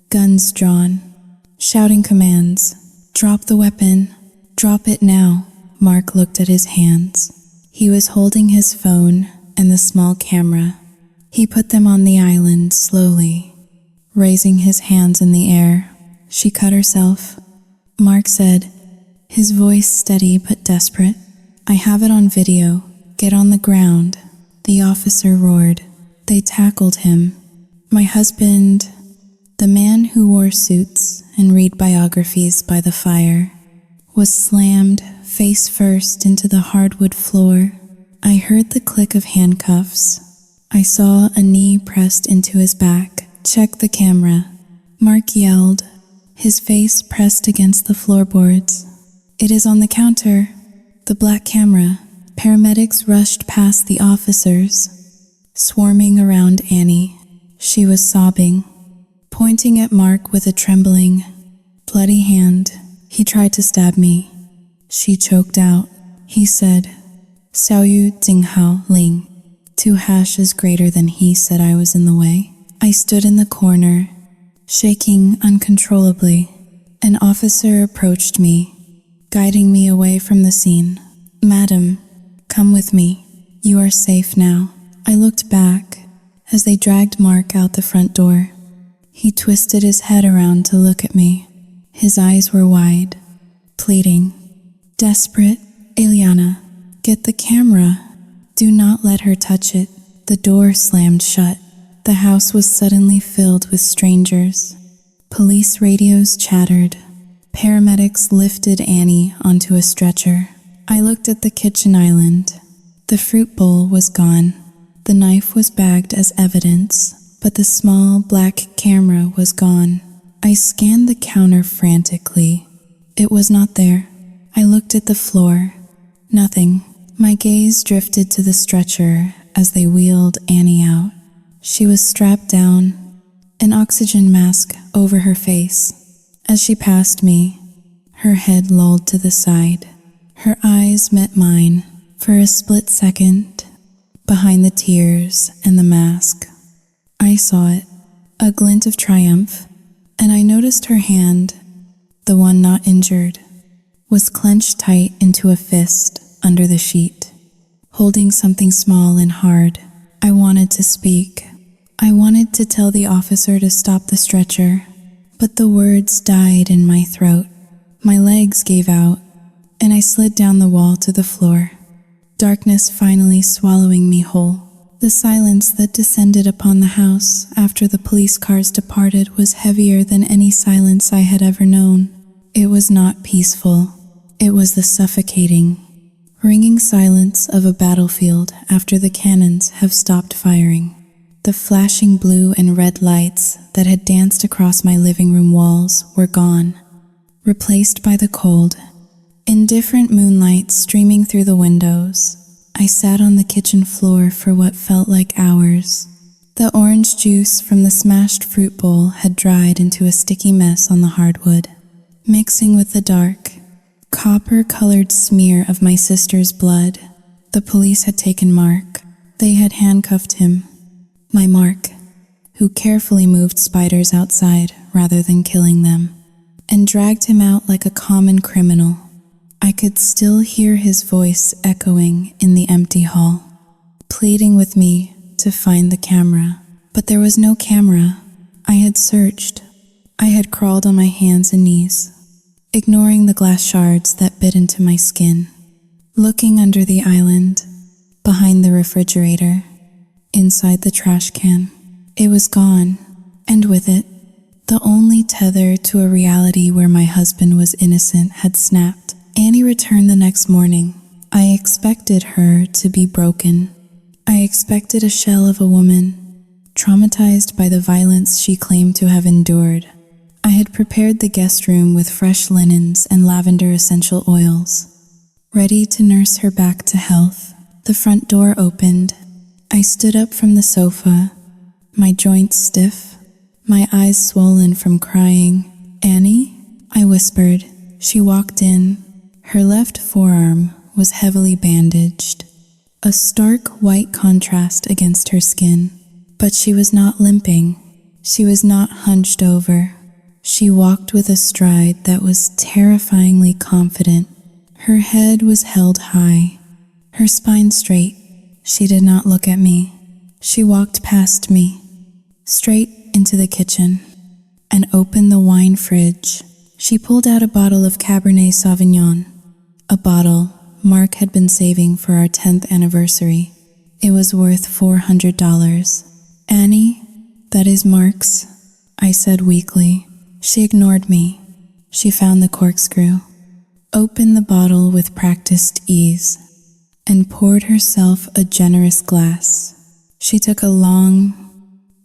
guns drawn, shouting commands. "Drop the weapon. Drop it now." Mark looked at his hands. He was holding his phone and the small camera. He put them on the island slowly, raising his hands in the air. "She cut herself," Mark said, his voice steady but desperate. "I have it on video. Get on the ground." The officer roared. They tackled him. My husband, the man who wore suits and read biographies by the fire, was slammed face first into the hardwood floor. I heard the click of handcuffs. I saw a knee pressed into his back. "Check the camera," Mark yelled, his face pressed against the floorboards. "It is on the counter." The black camera. Paramedics rushed past the officers, swarming around Annie. She was sobbing, pointing at Mark with a trembling, bloody hand. He tried to stab me. She choked out. He said, "Xiao Yu Jing Hao Ling." 2 hashes greater than he said I was in the way. I stood in the corner, shaking uncontrollably. An officer approached me, guiding me away from the scene. "Madam, come with me. You are safe now." I looked back as they dragged Mark out the front door. He twisted his head around to look at me. His eyes were wide, pleading, desperate. "Eliana, get the camera. Do not let her touch it." The door slammed shut. The house was suddenly filled with strangers. Police radios chattered. Paramedics lifted Annie onto a stretcher. I looked at the kitchen island. The fruit bowl was gone. The knife was bagged as evidence, but the small black camera was gone. I scanned the counter frantically. It was not there. I looked at the floor. Nothing. My gaze drifted to the stretcher as they wheeled Annie out. She was strapped down, an oxygen mask over her face. As she passed me, her head lolled to the side. Her eyes met mine for a split second. Behind the tears and the mask, I saw it, a glint of triumph, and I noticed her hand, the one not injured, was clenched tight into a fist under the sheet, holding something small and hard. I wanted to speak. I wanted to tell the officer to stop the stretcher, but the words died in my throat. My legs gave out, and I slid down the wall to the floor, darkness finally swallowing me whole. The silence that descended upon the house after the police cars departed was heavier than any silence I had ever known. It was not peaceful. It was the suffocating, ringing silence of a battlefield after the cannons have stopped firing. The flashing blue and red lights that had danced across my living room walls were gone, replaced by the cold, indifferent moonlight streaming through the windows. I sat on the kitchen floor for what felt like hours. The orange juice from the smashed fruit bowl had dried into a sticky mess on the hardwood, mixing with the dark, copper-colored smear of my sister's blood. The police had taken Mark. They had handcuffed him. My Mark, who carefully moved spiders outside rather than killing them, and dragged him out like a common criminal. I could still hear his voice echoing in the empty hall, pleading with me to find the camera. But there was no camera. I had searched. I had crawled on my hands and knees, ignoring the glass shards that bit into my skin, looking under the island, behind the refrigerator, inside the trash can. It was gone, and with it, the only tether to a reality where my husband was innocent had snapped. Annie returned the next morning. I expected her to be broken. I expected a shell of a woman, traumatized by the violence she claimed to have endured. I had prepared the guest room with fresh linens and lavender essential oils, ready to nurse her back to health. The front door opened. I stood up from the sofa, my joints stiff, my eyes swollen from crying. "Annie?" I whispered. She walked in. Her left forearm was heavily bandaged, a stark white contrast against her skin. But she was not limping. She was not hunched over. She walked with a stride that was terrifyingly confident. Her head was held high, her spine straight. She did not look at me. She walked past me, straight into the kitchen, and opened the wine fridge. She pulled out a bottle of Cabernet Sauvignon, a bottle Mark had been saving for our 10th anniversary. It was worth $400. "Annie, that is Mark's," I said weakly. She ignored me. She found the corkscrew, opened the bottle with practiced ease, and poured herself a generous glass. She took a long,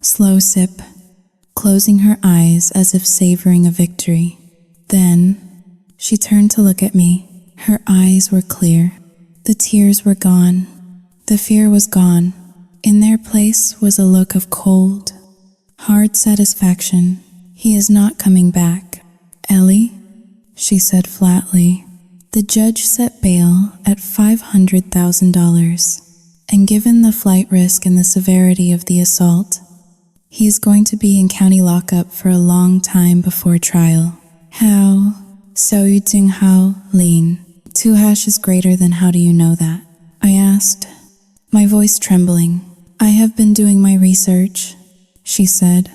slow sip, closing her eyes as if savoring a victory. Then, she turned to look at me. Her eyes were clear. The tears were gone. The fear was gone. In their place was a look of cold, Hard satisfaction. He is not coming back. Ellie, she said flatly. The judge set bail at $500,000, and given the flight risk and the severity of the assault, he is going to be in county lockup for a long time before trial. How? So you think how, Lean? 2 hashes greater than how do you know that? I asked, my voice trembling. I have been doing my research, she said,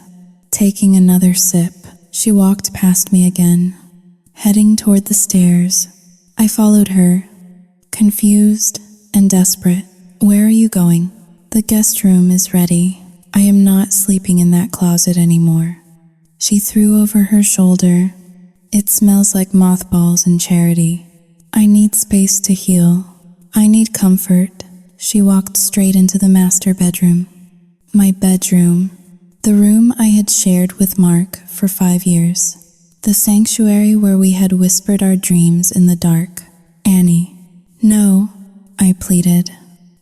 taking another sip. She walked past me again, heading toward the stairs. I followed her, confused and desperate. Where are you going? The guest room is ready. I am not sleeping in that closet anymore. She threw over her shoulder. It smells like mothballs and charity. I need space to heal. I need comfort. She walked straight into the master bedroom. My bedroom. The room I had shared with Mark for 5 years. The sanctuary where we had whispered our dreams in the dark. Annie. No, I pleaded,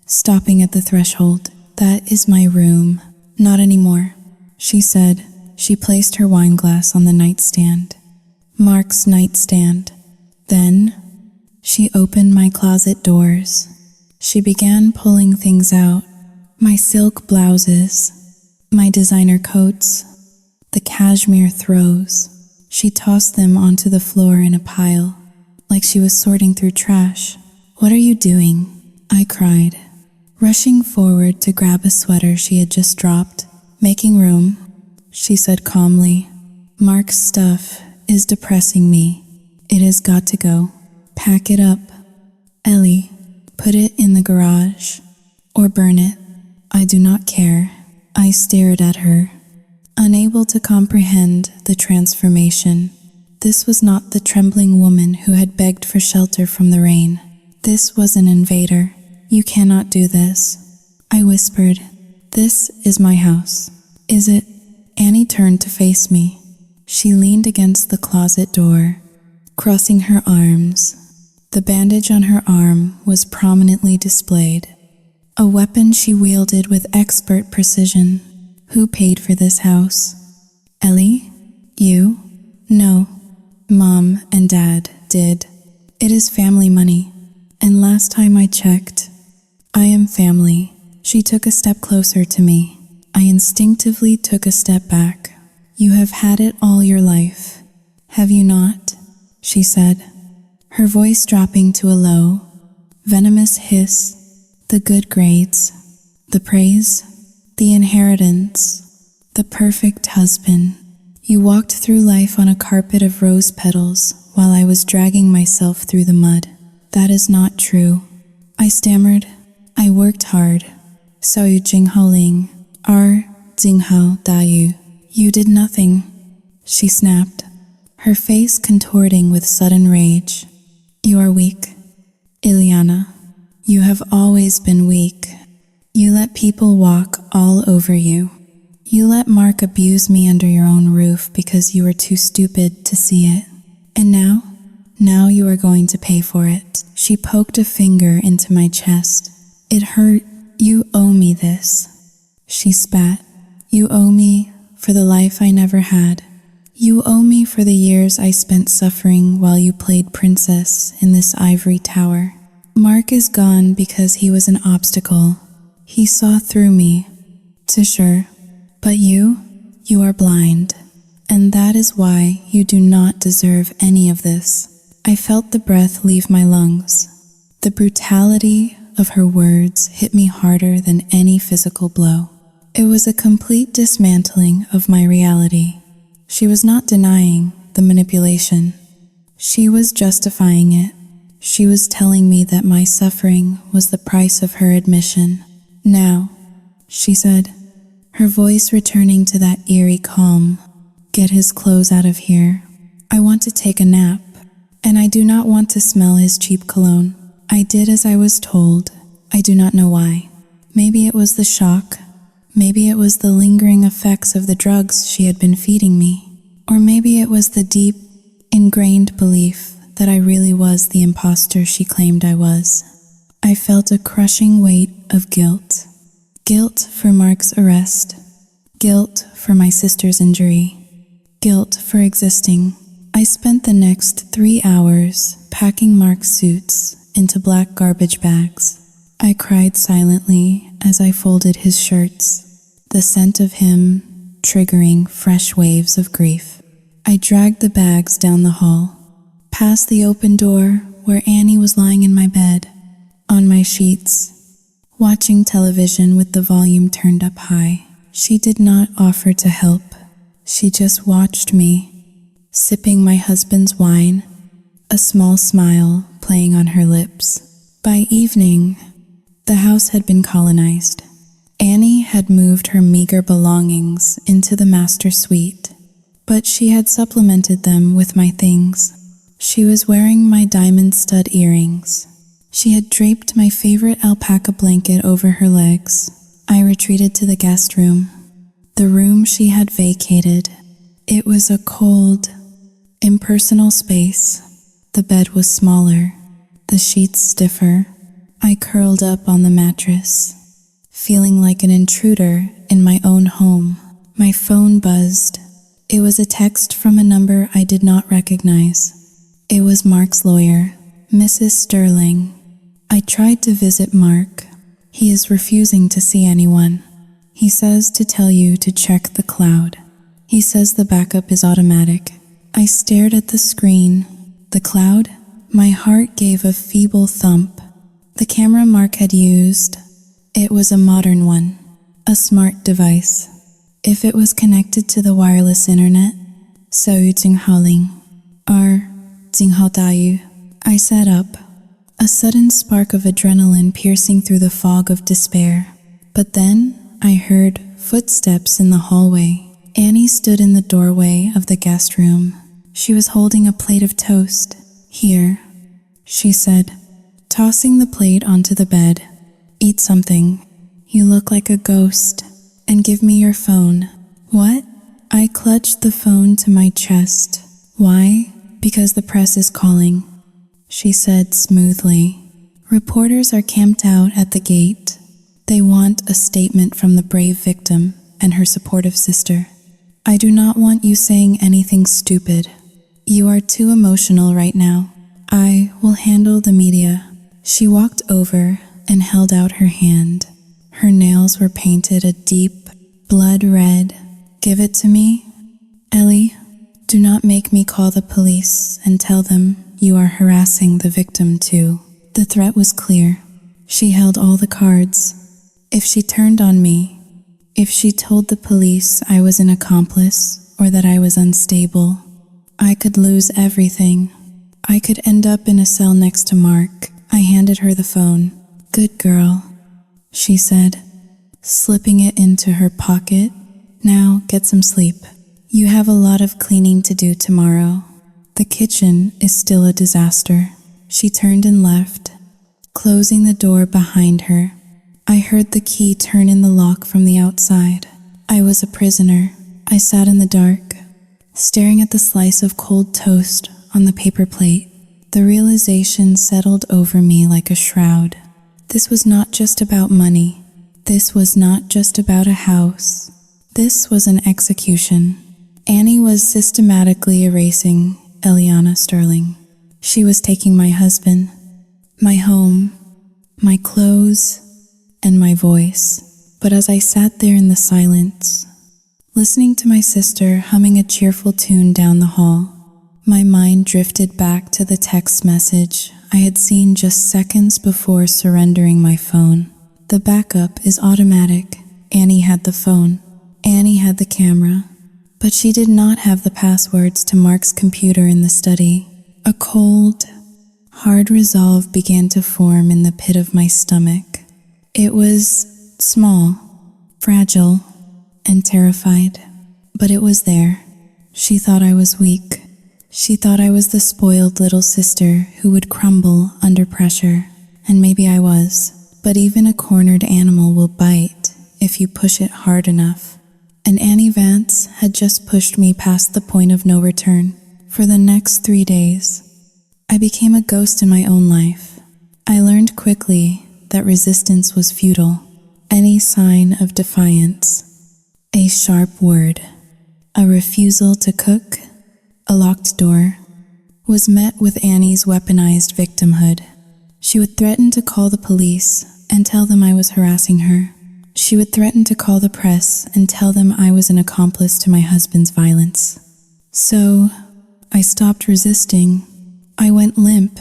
stopping at the threshold. That is my room. Not anymore, she said. She placed her wine glass on the nightstand. Mark's nightstand. Then, she opened my closet doors. She began pulling things out. My silk blouses, my designer coats, the cashmere throws. She tossed them onto the floor in a pile, like she was sorting through trash. What are you doing? I cried, rushing forward to grab a sweater she had just dropped. Making room, she said calmly. Mark's stuff is depressing me. It has got to go. Pack it up. Ellie, put it in the garage. Or burn it. I do not care. I stared at her, unable to comprehend the transformation. This was not the trembling woman who had begged for shelter from the rain. This was an invader. You cannot do this, I whispered. This is my house. Is it? Annie turned to face me. She leaned against the closet door, crossing her arms. The bandage on her arm was prominently displayed, a weapon she wielded with expert precision. Who paid for this house? Ellie? You? No. Mom and Dad did. It is family money, and last time I checked, I am family. She took a step closer to me. I instinctively took a step back. You have had it all your life, have you not? She said, her voice dropping to a low, venomous hiss. The good grades, the praise, the inheritance, the perfect husband. You walked through life on a carpet of rose petals while I was dragging myself through the mud. That is not true. I stammered. I worked hard. So you Jinghao Ling, Jinghao Dayu. You did nothing, she snapped, her face contorting with sudden rage. You are weak, Ileana. You have always been weak. You let people walk all over you. You let Mark abuse me under your own roof because you were too stupid to see it. And now you are going to pay for it. She poked a finger into my chest. It hurt. You owe me this. She spat. You owe me for the life I never had. You owe me for the years I spent suffering while you played princess in this ivory tower. Mark is gone because he was an obstacle. He saw through me, to sure. But you are blind, and that is why you do not deserve any of this. I felt the breath leave my lungs. The brutality of her words hit me harder than any physical blow. It was a complete dismantling of my reality. She was not denying the manipulation. She was justifying it. She was telling me that my suffering was the price of her admission. Now, she said, her voice returning to that eerie calm, get his clothes out of here. I want to take a nap, and I do not want to smell his cheap cologne. I did as I was told. I do not know why. Maybe it was the shock. Maybe it was the lingering effects of the drugs she had been feeding me. Or maybe it was the deep, ingrained belief that I really was the imposter she claimed I was. I felt a crushing weight of guilt. Guilt for Mark's arrest. Guilt for my sister's injury. Guilt for existing. I spent the next 3 hours packing Mark's suits into black garbage bags. I cried silently as I folded his shirts, the scent of him triggering fresh waves of grief. I dragged the bags down the hall, past the open door where Annie was lying in my bed, on my sheets, watching television with the volume turned up high. She did not offer to help. She just watched me, sipping my husband's wine, a small smile playing on her lips. By evening, the house had been colonized. Annie had moved her meager belongings into the master suite, but she had supplemented them with my things. She was wearing my diamond stud earrings. She had draped my favorite alpaca blanket over her legs. I retreated to the guest room, the room she had vacated. It was a cold, impersonal space. The bed was smaller, the sheets stiffer. I curled up on the mattress, feeling like an intruder in my own home. My phone buzzed. It was a text from a number I did not recognize. It was Mark's lawyer, Mrs. Sterling. I tried to visit Mark. He is refusing to see anyone. He says to tell you to check the cloud. He says the backup is automatic. I stared at the screen. The cloud? My heart gave a feeble thump. The camera Mark had used, it was a modern one, a smart device. If it was connected to the wireless internet, so Jinghaoling, or Jinghaodayu, I sat up, a sudden spark of adrenaline piercing through the fog of despair. But then I heard footsteps in the hallway. Annie stood in the doorway of the guest room. She was holding a plate of toast. Here, she said, tossing the plate onto the bed. Eat something. You look like a ghost. And give me your phone. What? I clutched the phone to my chest. Why? Because the press is calling, she said smoothly. Reporters are camped out at the gate. They want a statement from the brave victim and her supportive sister. I do not want you saying anything stupid. You are too emotional right now. I will handle the media. She walked over and held out her hand. Her nails were painted a deep blood red. Give it to me, Ellie. Do not make me call the police and tell them you are harassing the victim too. The threat was clear. She held all the cards. If she turned on me, if she told the police I was an accomplice or that I was unstable, I could lose everything. I could end up in a cell next to Mark. I handed her the phone. Good girl, she said, slipping it into her pocket. Now get some sleep. You have a lot of cleaning to do tomorrow. The kitchen is still a disaster. She turned and left, closing the door behind her. I heard the key turn in the lock from the outside. I was a prisoner. I sat in the dark, staring at the slice of cold toast on the paper plate. The realization settled over me like a shroud. This was not just about money. This was not just about a house. This was an execution. Annie was systematically erasing Eliana Sterling. She was taking my husband, my home, my clothes, and my voice. But as I sat there in the silence, listening to my sister humming a cheerful tune down the hall, my mind drifted back to the text message I had seen just seconds before surrendering my phone. The backup is automatic. Annie had the phone. Annie had the camera. But she did not have the passwords to Mark's computer in the study. A cold, hard resolve began to form in the pit of my stomach. It was small, fragile, and terrified, but it was there. She thought I was weak. She thought I was the spoiled little sister who would crumble under pressure, and maybe I was. But even a cornered animal will bite if you push it hard enough. And Annie Vance had just pushed me past the point of no return. For the next 3 days, I became a ghost in my own life. I learned quickly that resistance was futile. Any sign of defiance, A sharp word, a refusal to cook, a locked door, was met with Annie's weaponized victimhood. She would threaten to call the police and tell them I was harassing her. She would threaten to call the press and tell them I was an accomplice to my husband's violence. So, I stopped resisting. I went limp.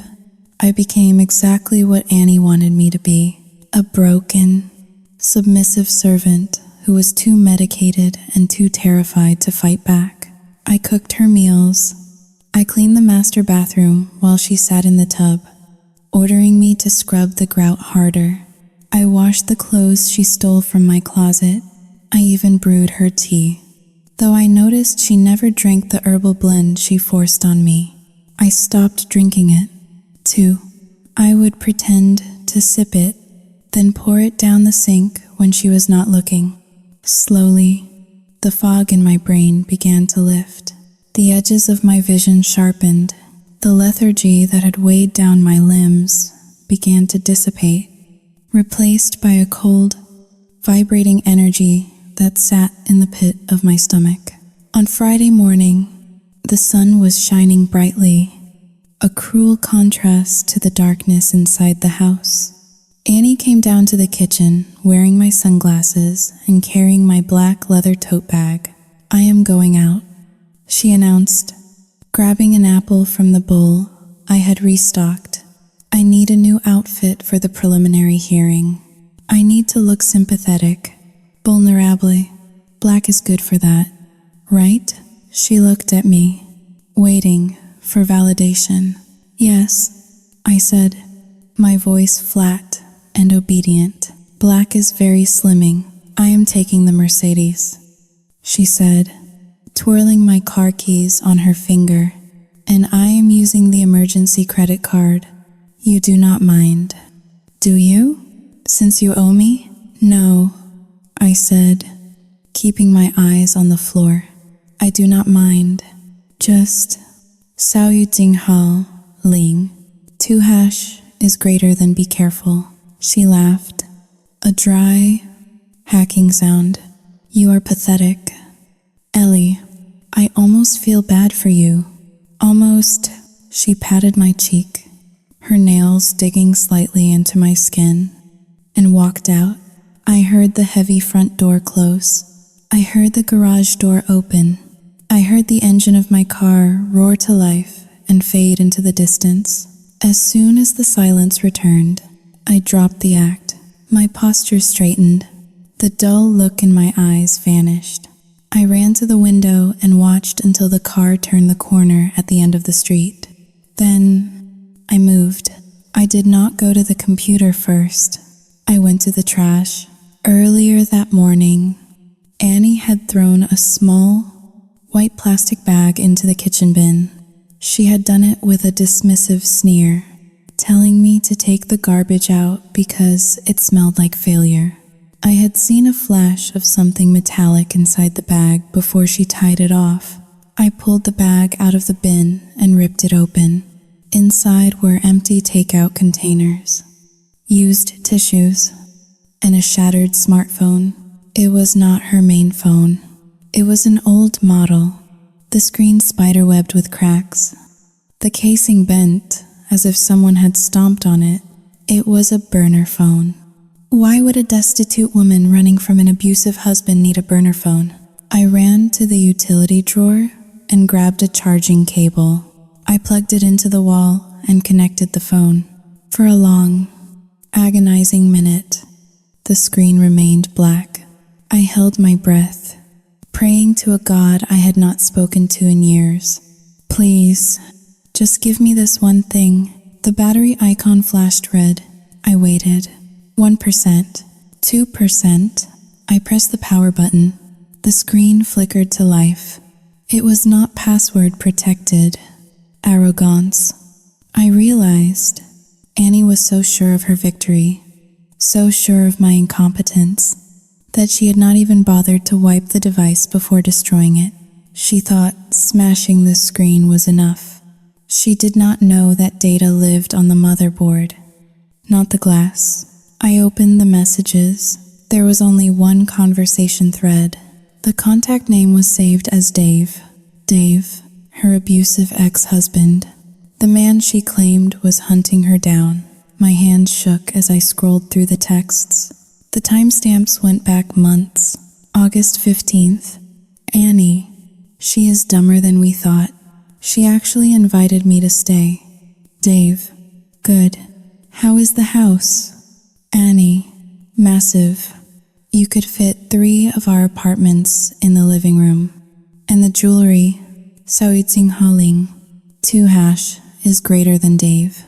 I became exactly what Annie wanted me to be, a broken, submissive servant who was too medicated and too terrified to fight back. I cooked her meals. I cleaned the master bathroom while she sat in the tub, ordering me to scrub the grout harder. I washed the clothes she stole from my closet. I even brewed her tea, though I noticed she never drank the herbal blend she forced on me. I stopped drinking it, too. I would pretend to sip it, then pour it down the sink when she was not looking. Slowly, the fog in my brain began to lift. The edges of my vision sharpened. The lethargy that had weighed down my limbs began to dissipate, replaced by a cold, vibrating energy that sat in the pit of my stomach. On Friday morning, the sun was shining brightly, a cruel contrast to the darkness inside the house. Annie came down to the kitchen, wearing my sunglasses and carrying my black leather tote bag. "I am going out," she announced, grabbing an apple from the bowl I had restocked. "I need a new outfit for the preliminary hearing. I need to look sympathetic, vulnerable. Black is good for that, right?" She looked at me, waiting for validation. "Yes," I said, my voice flat and obedient. "Black is very slimming. I am taking the Mercedes," she said, twirling my car keys on her finger. "And I am using the emergency credit card. You do not mind, do you? Since you owe me?" "No," I said, keeping my eyes on the floor. "I do not mind. Just Sao Yu Ding Hao Ling. 2 hash is greater than be careful." She laughed, a dry, hacking sound. "You are pathetic. Ellie, I almost feel bad for you. Almost." She patted my cheek, her nails digging slightly into my skin, and walked out. I heard the heavy front door close. I heard the garage door open. I heard the engine of my car roar to life and fade into the distance. As soon as the silence returned, I dropped the act. My posture straightened. The dull look in my eyes vanished. I ran to the window and watched until the car turned the corner at the end of the street. Then I moved. I did not go to the computer first. I went to the trash. Earlier that morning, Annie had thrown a small, white plastic bag into the kitchen bin. She had done it with a dismissive sneer, telling me to take the garbage out because it smelled like failure. I had seen a flash of something metallic inside the bag before she tied it off. I pulled the bag out of the bin and ripped it open. Inside were empty takeout containers, used tissues, and a shattered smartphone. It was not her main phone. It was an old model, the screen spiderwebbed with cracks, the casing bent as if someone had stomped on it. It was a burner phone. Why would a destitute woman running from an abusive husband need a burner phone? I ran to the utility drawer and grabbed a charging cable. I plugged it into the wall and connected the phone. For a long, agonizing minute, the screen remained black. I held my breath, praying to a God I had not spoken to in years. "Please, just give me this one thing." The battery icon flashed red. I waited. 1%, 2%. I pressed the power button. The screen flickered to life. It was not password protected. Arrogance. I realized Annie was so sure of her victory, so sure of my incompetence, that she had not even bothered to wipe the device before destroying it. She thought smashing the screen was enough. She did not know that data lived on the motherboard, not the glass. I opened the messages. There was only one conversation thread. The contact name was saved as Dave. Dave, her abusive ex-husband. The man she claimed was hunting her down. My hands shook as I scrolled through the texts. The timestamps went back months. August 15th. Annie. She is dumber than we thought. She actually invited me to stay. Dave. Good. How is the house? Annie. Massive. You could fit 3 of our apartments in the living room. And the jewelry, Haling, 2 hash, is greater than Dave.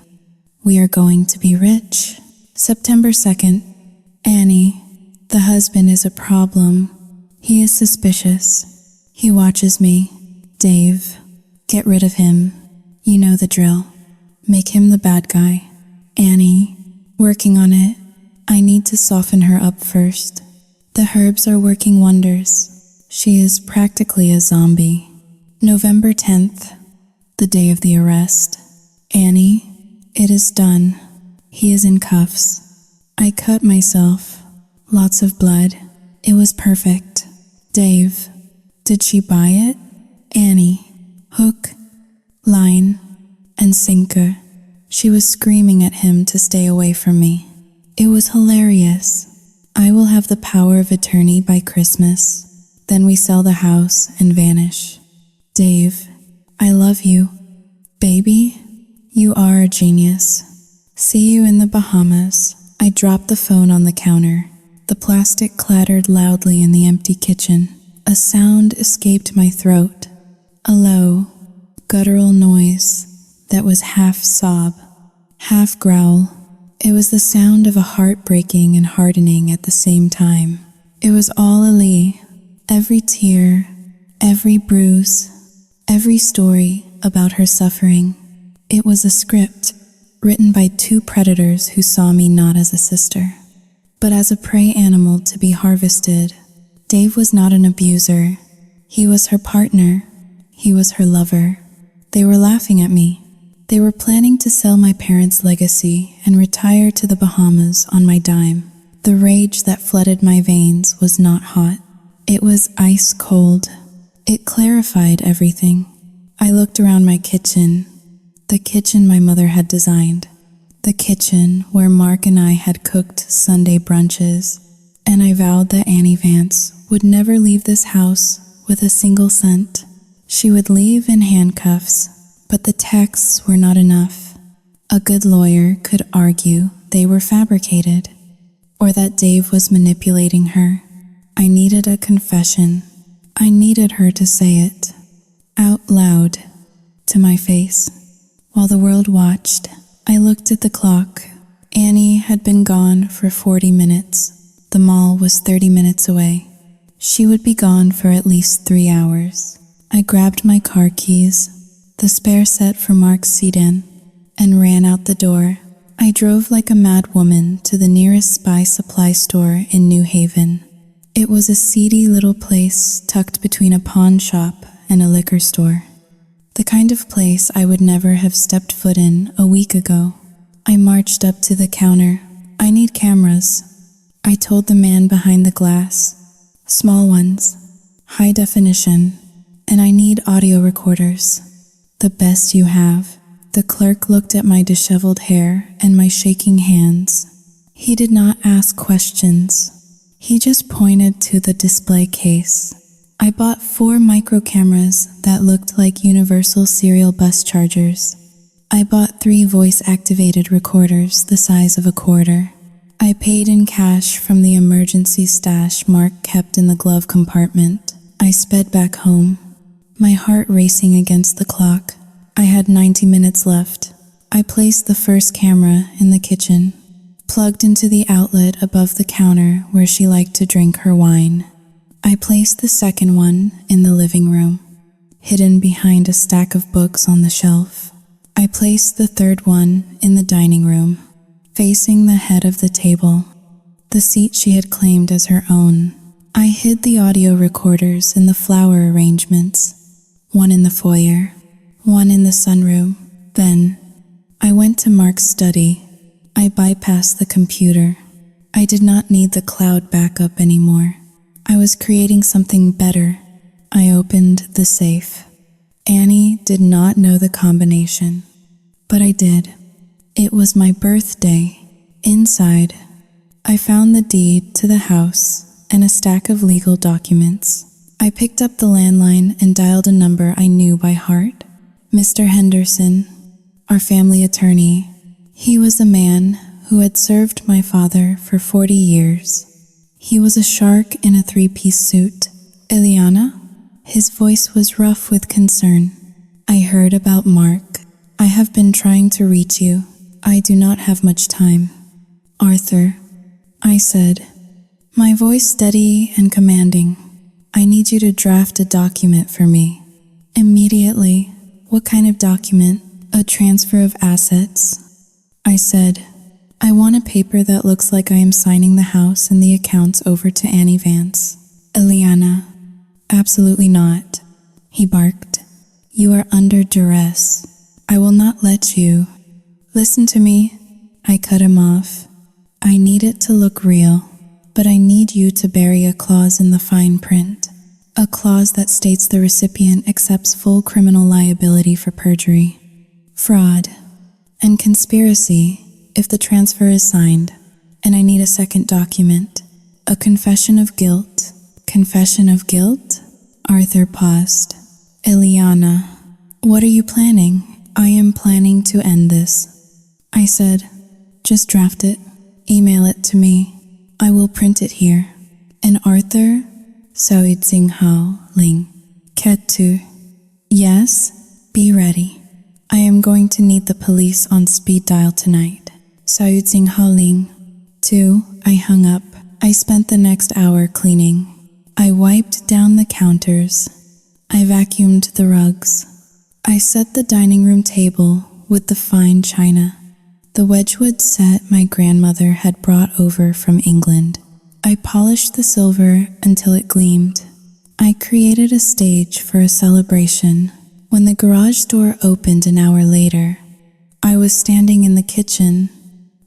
We are going to be rich. September 2nd. Annie. The husband is a problem. He is suspicious. He watches me. Dave. Get rid of him. You know the drill. Make him the bad guy. Annie. Working on it. I need to soften her up first. The herbs are working wonders. She is practically a zombie. November 10th. The day of the arrest. Annie. It is done. He is in cuffs. I cut myself. Lots of blood. It was perfect. Dave. Did she buy it? Annie. Hook, line, and sinker. She was screaming at him to stay away from me. It was hilarious. I will have the power of attorney by Christmas. Then we sell the house and vanish. Dave, I love you. Baby, you are a genius. See you in the Bahamas. I dropped the phone on the counter. The plastic clattered loudly in the empty kitchen. A sound escaped my throat. A low, guttural noise that was half sob, half growl. It was the sound of a heart breaking and hardening at the same time. It was all Ali. Every tear, every bruise, every story about her suffering. It was a script written by 2 predators who saw me not as a sister, but as a prey animal to be harvested. Dave was not an abuser. He was her partner. He was her lover. They were laughing at me. They were planning to sell my parents' legacy and retire to the Bahamas on my dime. The rage that flooded my veins was not hot. It was ice cold. It clarified everything. I looked around my kitchen, the kitchen my mother had designed, the kitchen where Mark and I had cooked Sunday brunches, and I vowed that Annie Vance would never leave this house with a single cent. She would leave in handcuffs, but the texts were not enough. A good lawyer could argue they were fabricated, or that Dave was manipulating her. I needed a confession. I needed her to say it, out loud, to my face. While the world watched, I looked at the clock. Annie had been gone for 40 minutes. The mall was 30 minutes away. She would be gone for at least 3 hours. I grabbed my car keys, the spare set for Mark's sedan, and ran out the door. I drove like a mad woman to the nearest spy supply store in New Haven. It was a seedy little place tucked between a pawn shop and a liquor store. The kind of place I would never have stepped foot in a week ago. I marched up to the counter. I need cameras. I told the man behind the glass. Small ones, high definition, and I need audio recorders. The best you have. The clerk looked at my disheveled hair and my shaking hands. He did not ask questions. He just pointed to the display case. I bought 4 micro cameras that looked like universal serial bus chargers. I bought 3 voice-activated recorders the size of a quarter. I paid in cash from the emergency stash Mark kept in the glove compartment. I sped back home, my heart racing against the clock. I had 90 minutes left. I placed the first camera in the kitchen, plugged into the outlet above the counter where she liked to drink her wine. I placed the second one in the living room, hidden behind a stack of books on the shelf. I placed the third one in the dining room, facing the head of the table, the seat she had claimed as her own. I hid the audio recorders in the flower arrangements, one in the foyer, one in the sunroom. Then, I went to Mark's study. I bypassed the computer. I did not need the cloud backup anymore. I was creating something better. I opened the safe. Annie did not know the combination, but I did. It was my birthday. Inside, I found the deed to the house and a stack of legal documents. I picked up the landline and dialed a number I knew by heart. Mr. Henderson, our family attorney. He was a man who had served my father for 40 years. He was a shark in a three-piece suit. Ileana? His voice was rough with concern. I heard about Mark. I have been trying to reach you. I do not have much time. Arthur, I said, my voice steady and commanding. I need you to draft a document for me. Immediately. What kind of document? A transfer of assets. I said, I want a paper that looks like I am signing the house and the accounts over to Annie Vance. Ileana, absolutely not. He barked. You are under duress. I will not let you. Listen to me. I cut him off. I need it to look real, but I need you to bury a clause in the fine print. A clause that states the recipient accepts full criminal liability for perjury, fraud, and conspiracy if the transfer is signed. And I need a second document, a confession of guilt. Confession of guilt? Arthur paused. Ileana, what are you planning? I am planning to end this. I said, just draft it. Email it to me. I will print it here. And Arthur, Saoid Hao Ling, Ketu. Yes, be ready. I am going to need the police on speed dial tonight. Saoid Hao Ling. 2. I hung up. I spent the next hour cleaning. I wiped down the counters. I vacuumed the rugs. I set the dining room table with the fine china, the Wedgwood set my grandmother had brought over from England. I polished the silver until it gleamed. I created a stage for a celebration. When the garage door opened an hour later, I was standing in the kitchen,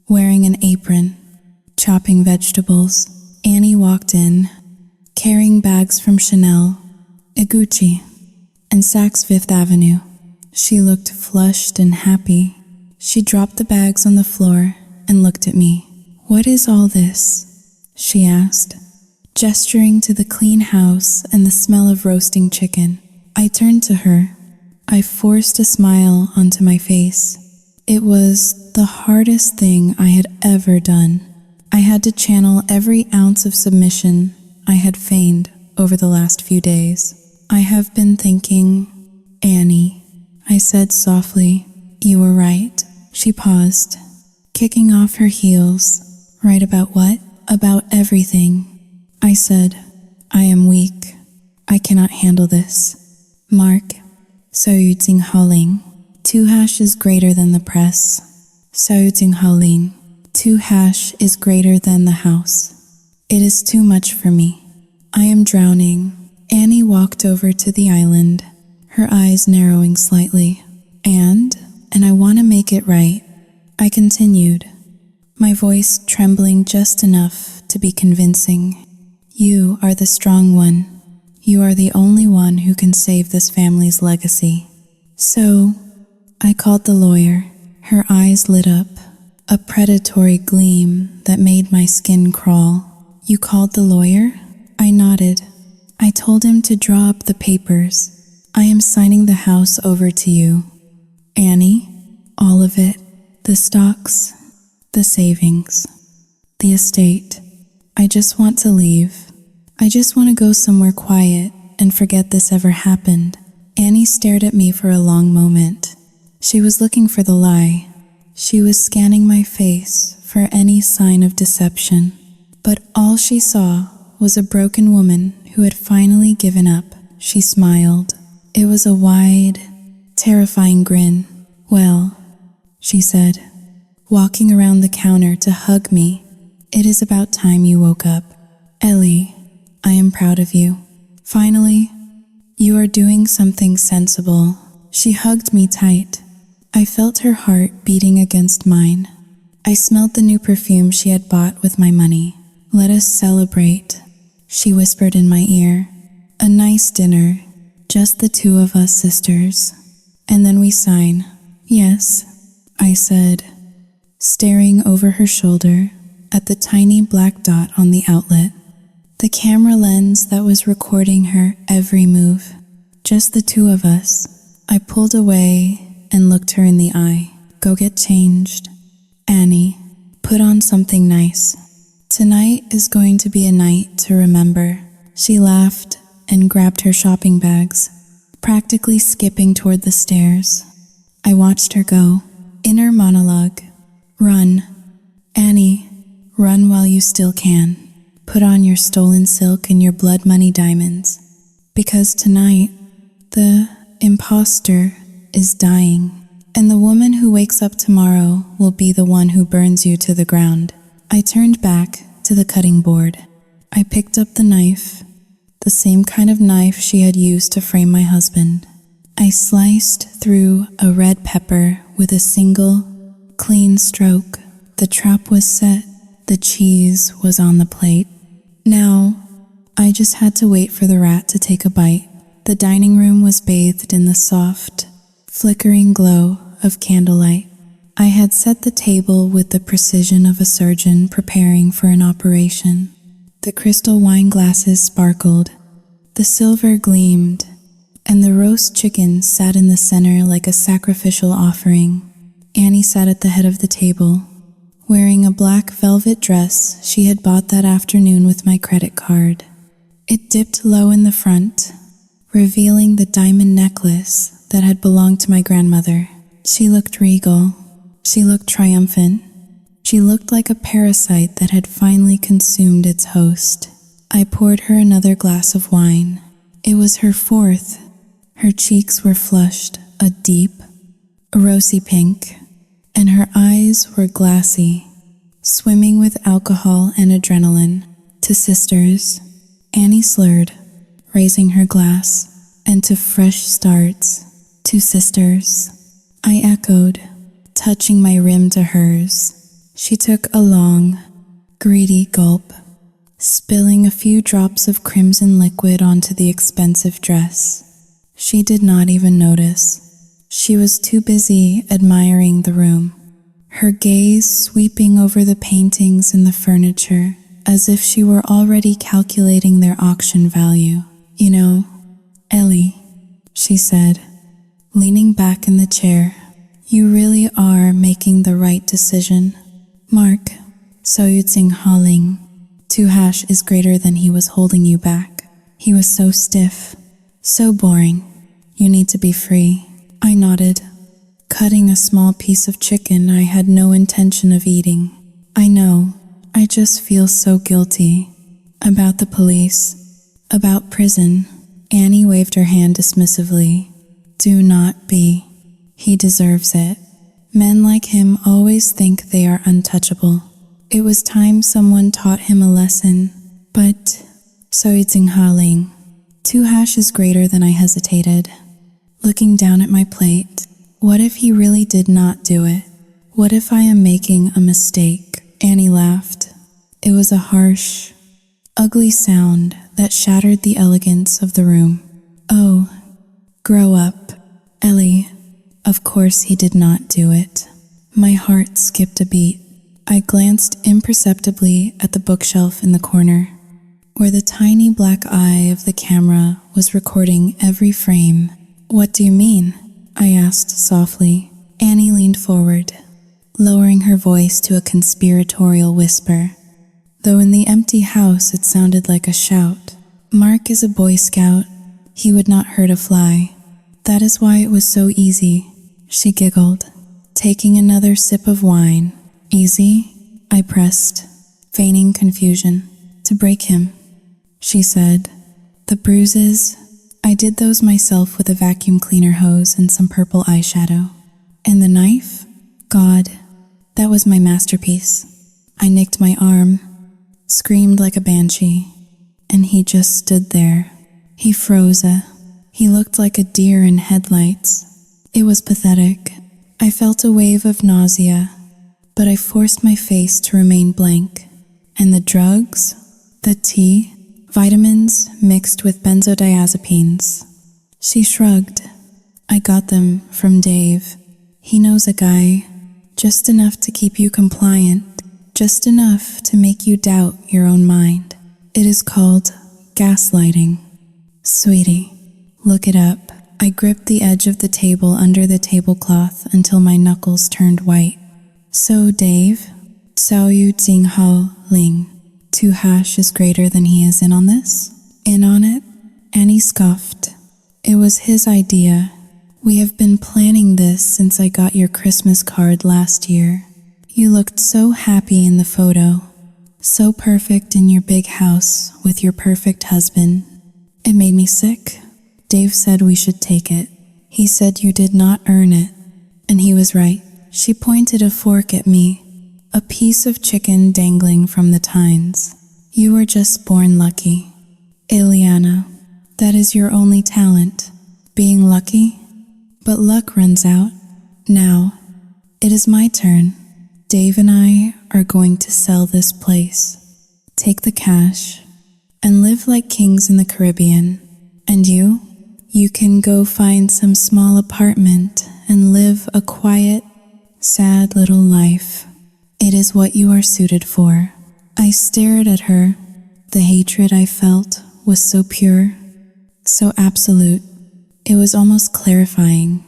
wearing an apron, chopping vegetables. Annie walked in, carrying bags from Chanel, Iguchi, and Saks Fifth Avenue. She looked flushed and happy. She dropped the bags on the floor and looked at me. What is all this? She asked, gesturing to the clean house and the smell of roasting chicken. I turned to her. I forced a smile onto my face. It was the hardest thing I had ever done. I had to channel every ounce of submission I had feigned over the last few days. I have been thinking, Annie, I said softly. You were right. She paused, kicking off her heels. Right about what? About everything. I said, I am weak. I cannot handle this. Mark, Saoud Hao Ling. 2 hash is greater than the press. Saoud Hao Ling. 2 hash is greater than the house. It is too much for me. I am drowning. Annie walked over to the island, her eyes narrowing slightly. And I want to make it right. I continued, my voice trembling just enough to be convincing. You are the strong one. You are the only one who can save this family's legacy. So, I called the lawyer. Her eyes lit up, a predatory gleam that made my skin crawl. You called the lawyer? I nodded. I told him to draw up the papers. I am signing the house over to you. Annie, all of it, the stocks, the savings, the estate. I just want to leave. I just want to go somewhere quiet and forget this ever happened. Annie stared at me for a long moment. She was looking for the lie. She was scanning my face for any sign of deception. But all she saw was a broken woman who had finally given up. She smiled. It was a wide, terrifying grin. Well, she said, walking around the counter to hug me. It is about time you woke up. Ellie, I am proud of you. Finally, you are doing something sensible. She hugged me tight. I felt her heart beating against mine. I smelled the new perfume she had bought with my money. Let us celebrate. she whispered in my ear. A nice dinner, just the two of us sisters. And then we sign. Yes, I said, staring over her shoulder at the tiny black dot on the outlet, the camera lens that was recording her every move. Just the two of us. I pulled away and looked her in the eye. Go get changed. Annie, put on something nice. Tonight is going to be a night to remember. She laughed and grabbed her shopping bags, practically skipping toward the stairs. I watched her go. Inner monologue. Run. Annie, run while you still can. Put on your stolen silk and your blood money diamonds. Because tonight, the imposter is dying. And the woman who wakes up tomorrow will be the one who burns you to the ground. I turned back to the cutting board. I picked up the knife, the same kind of knife she had used to frame my husband. I sliced through a red pepper with a single, clean stroke. The trap was set. The cheese was on the plate. Now, I just had to wait for the rat to take a bite. The dining room was bathed in the soft, flickering glow of candlelight. I had set the table with the precision of a surgeon preparing for an operation. The crystal wine glasses sparkled, the silver gleamed, and the roast chicken sat in the center like a sacrificial offering. Annie sat at the head of the table, wearing a black velvet dress she had bought that afternoon with my credit card. It dipped low in the front, revealing the diamond necklace that had belonged to my grandmother. She looked regal. She looked triumphant. She looked like a parasite that had finally consumed its host. I poured her another glass of wine. It was her fourth. Her cheeks were flushed, a deep, rosy pink, and her eyes were glassy, swimming with alcohol and adrenaline. To sisters, Annie slurred, raising her glass. And to fresh starts. To sisters, I echoed, touching my rim to hers. She took a long, greedy gulp, spilling a few drops of crimson liquid onto the expensive dress. She did not even notice. She was too busy admiring the room, her gaze sweeping over the paintings and the furniture as if she were already calculating their auction value. You know, Ellie, she said, leaning back in the chair, you really are making the right decision. Mark, Soyutsing Haling, 2# is greater than he was holding you back. He was so stiff, so boring. You need to be free. I nodded, cutting a small piece of chicken I had no intention of eating. I know, I just feel so guilty. About the police, about prison. Annie waved her hand dismissively. Do not be. He deserves it. Men like him always think they are untouchable. It was time someone taught him a lesson. But, Soyutsing Haling, 2# is greater than I hesitated. Looking down at my plate, what if he really did not do it? What if I am making a mistake? Annie laughed. It was a harsh, ugly sound that shattered the elegance of the room. Oh, grow up, Ellie. Of course he did not do it. My heart skipped a beat. I glanced imperceptibly at the bookshelf in the corner, where the tiny black eye of the camera was recording every frame. What do you mean? I asked softly. Annie leaned forward, lowering her voice to a conspiratorial whisper, though in the empty house it sounded like a shout. Mark is a Boy Scout. He would not hurt a fly. That is why it was so easy. She giggled, taking another sip of wine. Easy? I pressed, feigning confusion. To break him, she said. The bruises, I did those myself with a vacuum cleaner hose and some purple eyeshadow. And the knife? God, that was my masterpiece. I nicked my arm, screamed like a banshee, and he just stood there. He froze. He looked like a deer in headlights. It was pathetic. I felt a wave of nausea, but I forced my face to remain blank. And the drugs? The tea? Vitamins mixed with benzodiazepines. She shrugged. I got them from Dave. He knows a guy, just enough to keep you compliant, just enough to make you doubt your own mind. It is called gaslighting. Sweetie, look it up. I gripped the edge of the table under the tablecloth until my knuckles turned white. So, Dave, Xiao Yu Jing Hao Ling. 2 hash is greater than he is in on this? In on it? Annie scoffed. It was his idea. We have been planning this since I got your Christmas card last year. You looked so happy in the photo. So perfect in your big house with your perfect husband. It made me sick. Dave said we should take it. He said you did not earn it. And he was right. She pointed a fork at me. A piece of chicken dangling from the tines. You were just born lucky. Ileana, that is your only talent. Being lucky? But luck runs out. Now, it is my turn. Dave and I are going to sell this place. Take the cash and live like kings in the Caribbean. And you can go find some small apartment and live a quiet, sad little life. It is what you are suited for. I stared at her. The hatred I felt was so pure, so absolute. It was almost clarifying.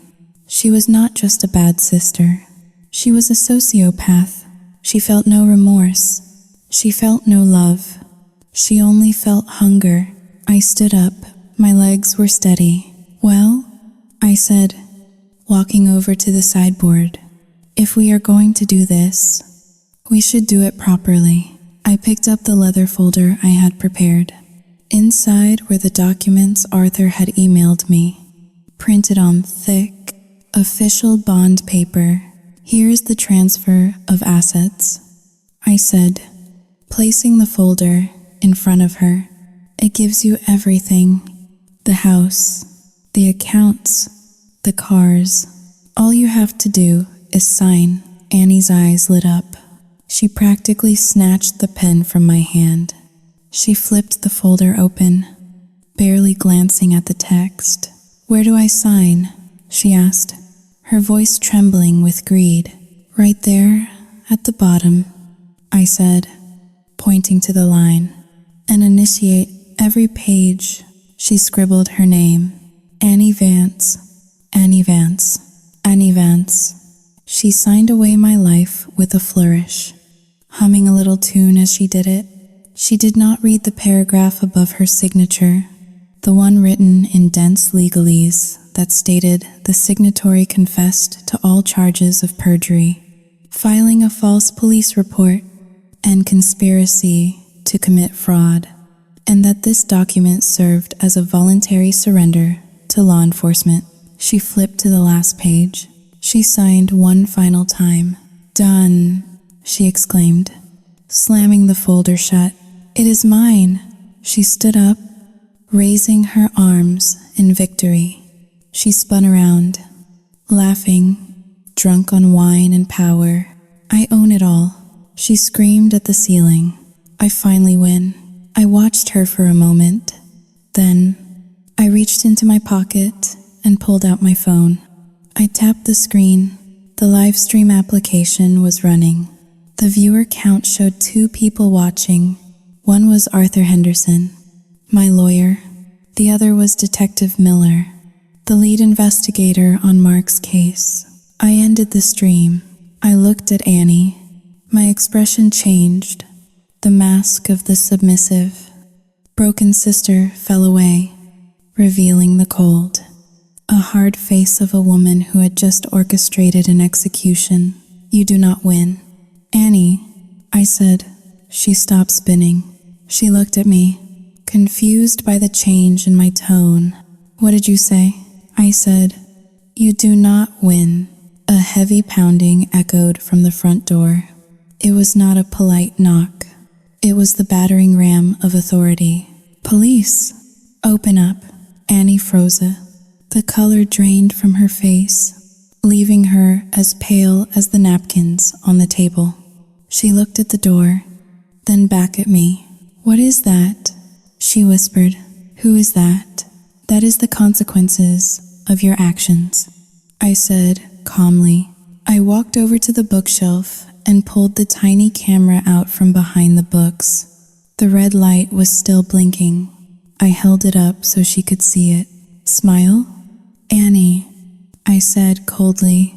She was not just a bad sister. She was a sociopath. She felt no remorse. She felt no love. She only felt hunger. I stood up. My legs were steady. Well, I said, walking over to the sideboard, if we are going to do this, we should do it properly. I picked up the leather folder I had prepared. Inside were the documents Arthur had emailed me, printed on thick, official bond paper. Here's the transfer of assets, I said, placing the folder in front of her. It gives you everything. The house, the accounts, the cars. All you have to do is sign. Annie's eyes lit up. She practically snatched the pen from my hand. She flipped the folder open, barely glancing at the text. Where do I sign? She asked, her voice trembling with greed. Right there, at the bottom, I said, pointing to the line. And initiate every page. She scribbled her name. Annie Vance, Annie Vance, Annie Vance. She signed away my life with a flourish, humming a little tune as she did it. She did not read the paragraph above her signature, the one written in dense legalese that stated the signatory confessed to all charges of perjury, filing a false police report, and conspiracy to commit fraud, and that this document served as a voluntary surrender to law enforcement. She flipped to the last page. She signed one final time. Done, she exclaimed, slamming the folder shut. It is mine. She stood up, raising her arms in victory. She spun around, laughing, drunk on wine and power. I own it all. She screamed at the ceiling. I finally win. I watched her for a moment. Then, I reached into my pocket and pulled out my phone. I tapped the screen. The live stream application was running. The viewer count showed 2 people watching. One was Arthur Henderson, my lawyer. The other was Detective Miller, the lead investigator on Mark's case. I ended the stream. I looked at Annie. My expression changed. The mask of the submissive, broken sister fell away, revealing the cold. A hard face of a woman who had just orchestrated an execution. You do not win. Annie, I said. She stopped spinning. She looked at me, confused by the change in my tone. What did you say? I said, you do not win. A heavy pounding echoed from the front door. It was not a polite knock. It was the battering ram of authority. Police! Open up. Annie froze. The color drained from her face, leaving her as pale as the napkins on the table. She looked at the door, then back at me. What is that? She whispered, "Who is that?" "That is the consequences of your actions," I said calmly. I walked over to the bookshelf and pulled the tiny camera out from behind the books. The red light was still blinking. I held it up so she could see it. "Smile?" "Annie," I said coldly,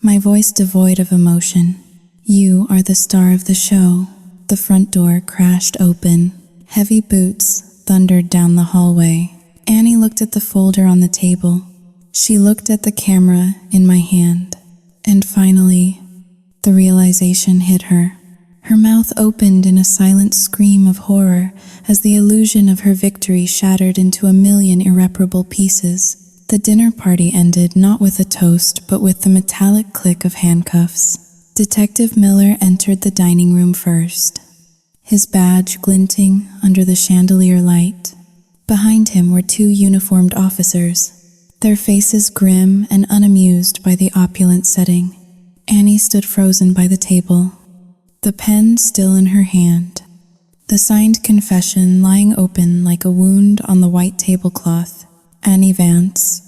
my voice devoid of emotion. "You are the star of the show." The front door crashed open. Heavy boots thundered down the hallway. Annie looked at the folder on the table. She looked at the camera in my hand. And finally, the realization hit her. Her mouth opened in a silent scream of horror as the illusion of her victory shattered into a million irreparable pieces. The dinner party ended not with a toast, but with the metallic click of handcuffs. Detective Miller entered the dining room first, his badge glinting under the chandelier light. Behind him were two uniformed officers, their faces grim and unamused by the opulent setting. Annie stood frozen by the table, the pen still in her hand, the signed confession lying open like a wound on the white tablecloth. "Annie Vance,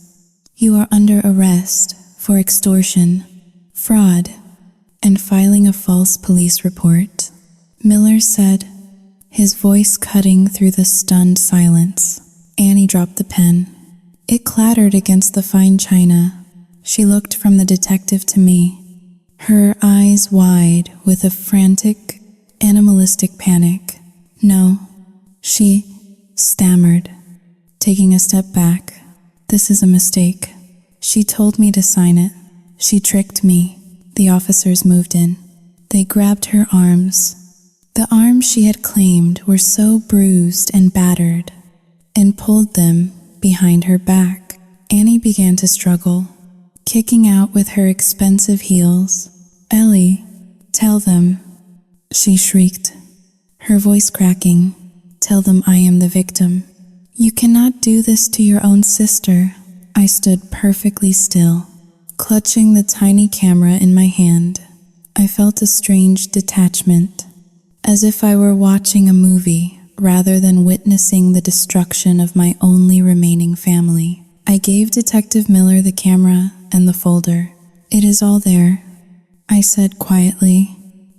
you are under arrest for extortion, fraud, and filing a false police report," Miller said, his voice cutting through the stunned silence. Annie dropped the pen. It clattered against the fine china. She looked from the detective to me, her eyes wide with a frantic, animalistic panic. "No," she stammered, taking a step back. "This is a mistake. She told me to sign it. She tricked me." The officers moved in. They grabbed her arms. The arms she had claimed were so bruised and battered, and pulled them behind her back. Annie began to struggle, kicking out with her expensive heels. "Ellie, tell them," she shrieked, her voice cracking. "Tell them I am the victim." "You cannot do this to your own sister." I stood perfectly still, clutching the tiny camera in my hand. I felt a strange detachment, as if I were watching a movie rather than witnessing the destruction of my only remaining family. I gave Detective Miller the camera and the folder. "It is all there," I said quietly.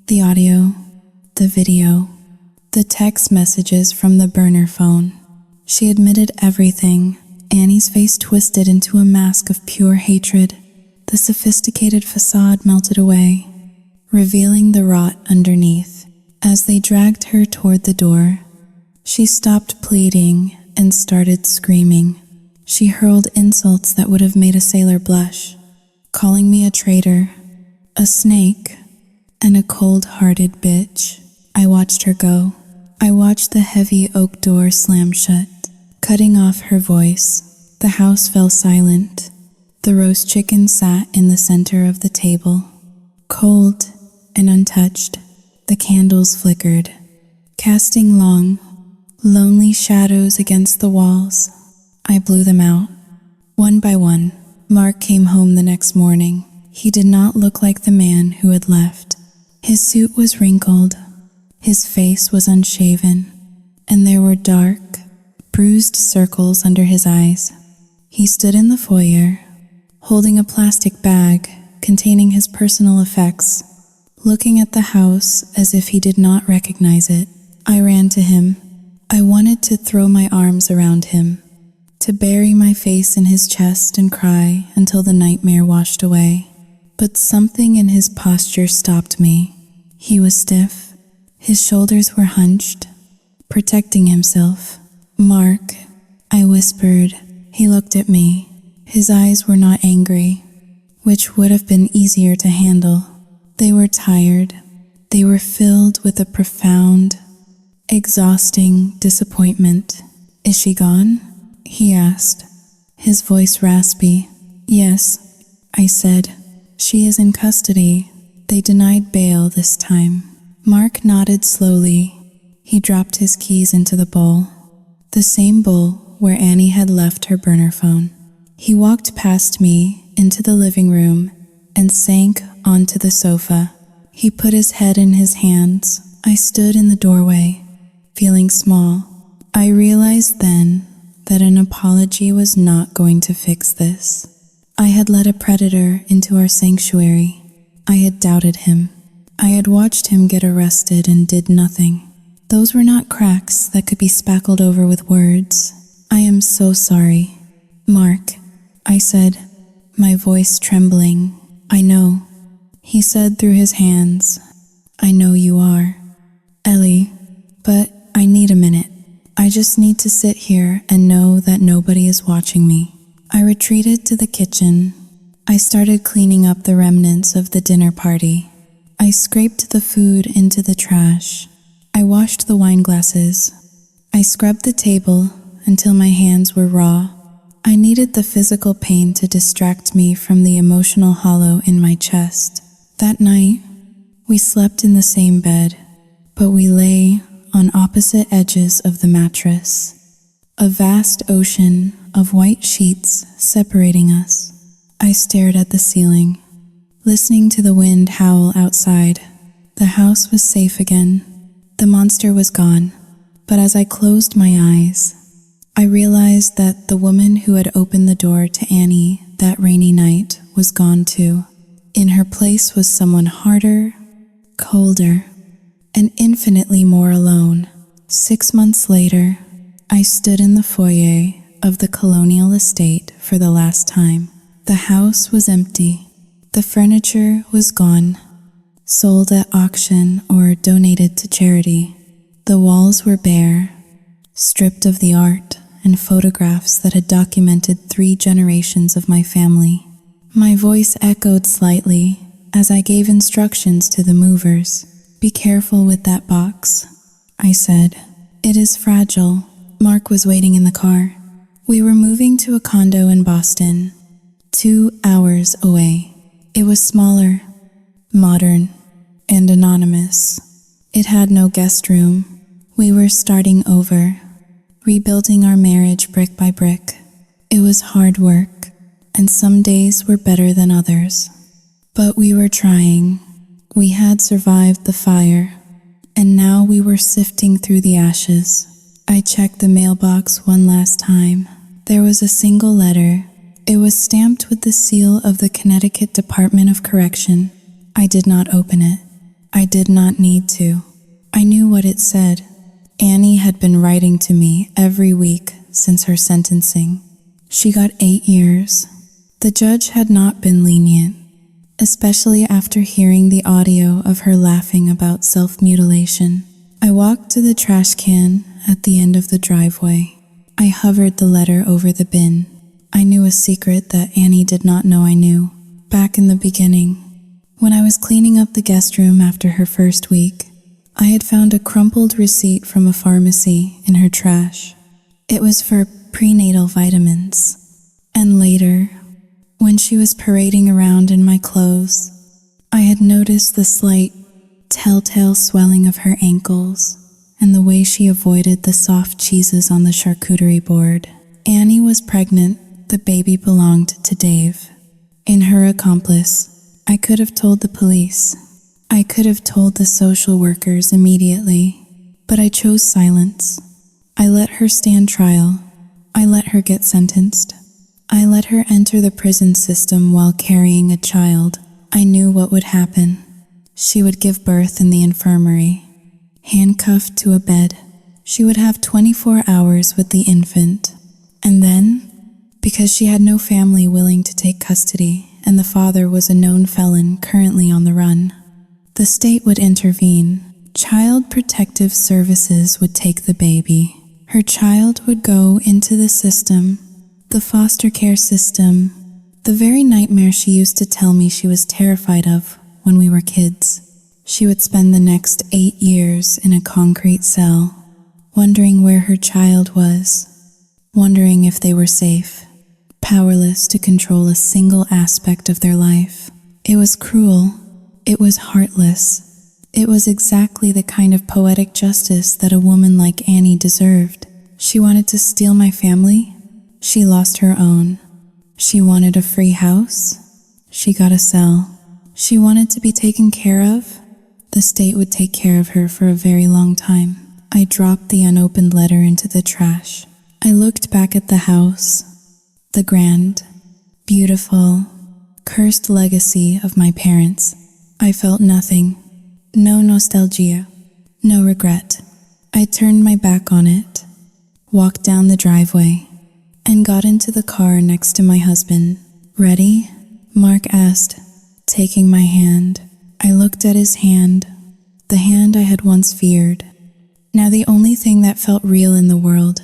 "The audio, the video, the text messages from the burner phone." She admitted everything. Annie's face twisted into a mask of pure hatred. The sophisticated facade melted away, revealing the rot underneath. As they dragged her toward the door, she stopped pleading and started screaming. She hurled insults that would have made a sailor blush, calling me a traitor, a snake, and a cold-hearted bitch. I watched her go. I watched the heavy oak door slam shut, cutting off her voice. The house fell silent. The roast chicken sat in the center of the table, cold and untouched. The candles flickered, casting long, lonely shadows against the walls. I blew them out, one by one. Mark came home the next morning. He did not look like the man who had left. His suit was wrinkled, his face was unshaven, and there were dark, bruised circles under his eyes. He stood in the foyer, holding a plastic bag containing his personal effects, looking at the house as if he did not recognize it. I ran to him. I wanted to throw my arms around him, to bury my face in his chest and cry until the nightmare washed away. But something in his posture stopped me. He was stiff. His shoulders were hunched, protecting himself. "Mark," I whispered. He looked at me. His eyes were not angry, which would have been easier to handle. They were tired. They were filled with a profound, exhausting disappointment. "Is she gone?" he asked, his voice raspy. "Yes," I said. "She is in custody. They denied bail this time." Mark nodded slowly. He dropped his keys into the bowl, the same bowl where Annie had left her burner phone. He walked past me into the living room and sank onto the sofa. He put his head in his hands. I stood in the doorway, feeling small, I realized then that an apology was not going to fix this. I had let a predator into our sanctuary. I had doubted him. I had watched him get arrested and did nothing. Those were not cracks that could be spackled over with words. I am so sorry. Mark, I said, my voice trembling. I know. He said through his hands, I know you are. Ellie, but I need a minute. I just need to sit here and know that nobody is watching me. I retreated to the kitchen. I started cleaning up the remnants of the dinner party. I scraped the food into the trash. I washed the wine glasses. I scrubbed the table until my hands were raw. I needed the physical pain to distract me from the emotional hollow in my chest. That night, we slept in the same bed, but we lay on opposite edges of the mattress. A vast ocean of white sheets separating us. I stared at the ceiling, listening to the wind howl outside. The house was safe again. The monster was gone. But as I closed my eyes, I realized that the woman who had opened the door to Annie that rainy night was gone too. In her place was someone harder, colder, and infinitely more alone. 6 months later, I stood in the foyer of the colonial estate for the last time. The house was empty. The furniture was gone, sold at auction or donated to charity. The walls were bare, stripped of the art and photographs that had documented 3 generations of my family. My voice echoed slightly as I gave instructions to the movers. Be careful with that box, I said. It is fragile. Mark was waiting in the car. We were moving to a condo in Boston, 2 hours away. It was smaller, modern, and anonymous. It had no guest room. We were starting over, rebuilding our marriage brick by brick. It was hard work, and some days were better than others. But we were trying. We had survived the fire, and now we were sifting through the ashes. I checked the mailbox one last time. There was a single letter. It was stamped with the seal of the Connecticut Department of Correction. I did not open it. I did not need to. I knew what it said. Annie had been writing to me every week since her sentencing. She got 8 years. The judge had not been lenient, especially after hearing the audio of her laughing about self-mutilation. I walked to the trash can at the end of the driveway. I hovered the letter over the bin. I knew a secret that Annie did not know I knew. Back in the beginning, when I was cleaning up the guest room after her first week, I had found a crumpled receipt from a pharmacy in her trash. It was for prenatal vitamins. And later, when she was parading around in my clothes, I had noticed the slight, telltale swelling of her ankles and the way she avoided the soft cheeses on the charcuterie board. Annie was pregnant. The baby belonged to Dave. In her accomplice, I could have told the police. I could have told the social workers immediately, but I chose silence. I let her stand trial. I let her get sentenced. I let her enter the prison system while carrying a child. I knew what would happen. She would give birth in the infirmary, handcuffed to a bed. She would have 24 hours with the infant. And then, because she had no family willing to take custody, and the father was a known felon currently on the run, the state would intervene. Child Protective Services would take the baby. Her child would go into the system, the foster care system, the very nightmare she used to tell me she was terrified of when we were kids. She would spend the next 8 years in a concrete cell, wondering where her child was, wondering if they were safe, powerless to control a single aspect of their life. It was cruel. It was heartless. It was exactly the kind of poetic justice that a woman like Annie deserved. She wanted to steal my family. She lost her own. She wanted a free house. She got a cell. She wanted to be taken care of. The state would take care of her for a very long time. I dropped the unopened letter into the trash. I looked back at the house, the grand, beautiful, cursed legacy of my parents. I felt nothing, no nostalgia, no regret. I turned my back on it, walked down the driveway, and got into the car next to my husband. "Ready?" Mark asked, taking my hand. I looked at his hand, the hand I had once feared. Now the only thing that felt real in the world.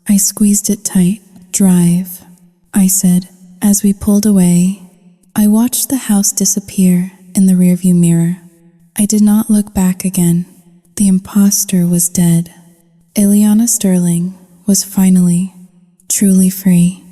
I squeezed it tight. "Drive," I said. As we pulled away, I watched the house disappear in the rearview mirror. I did not look back again. The imposter was dead. Ileana Sterling was finally, truly free.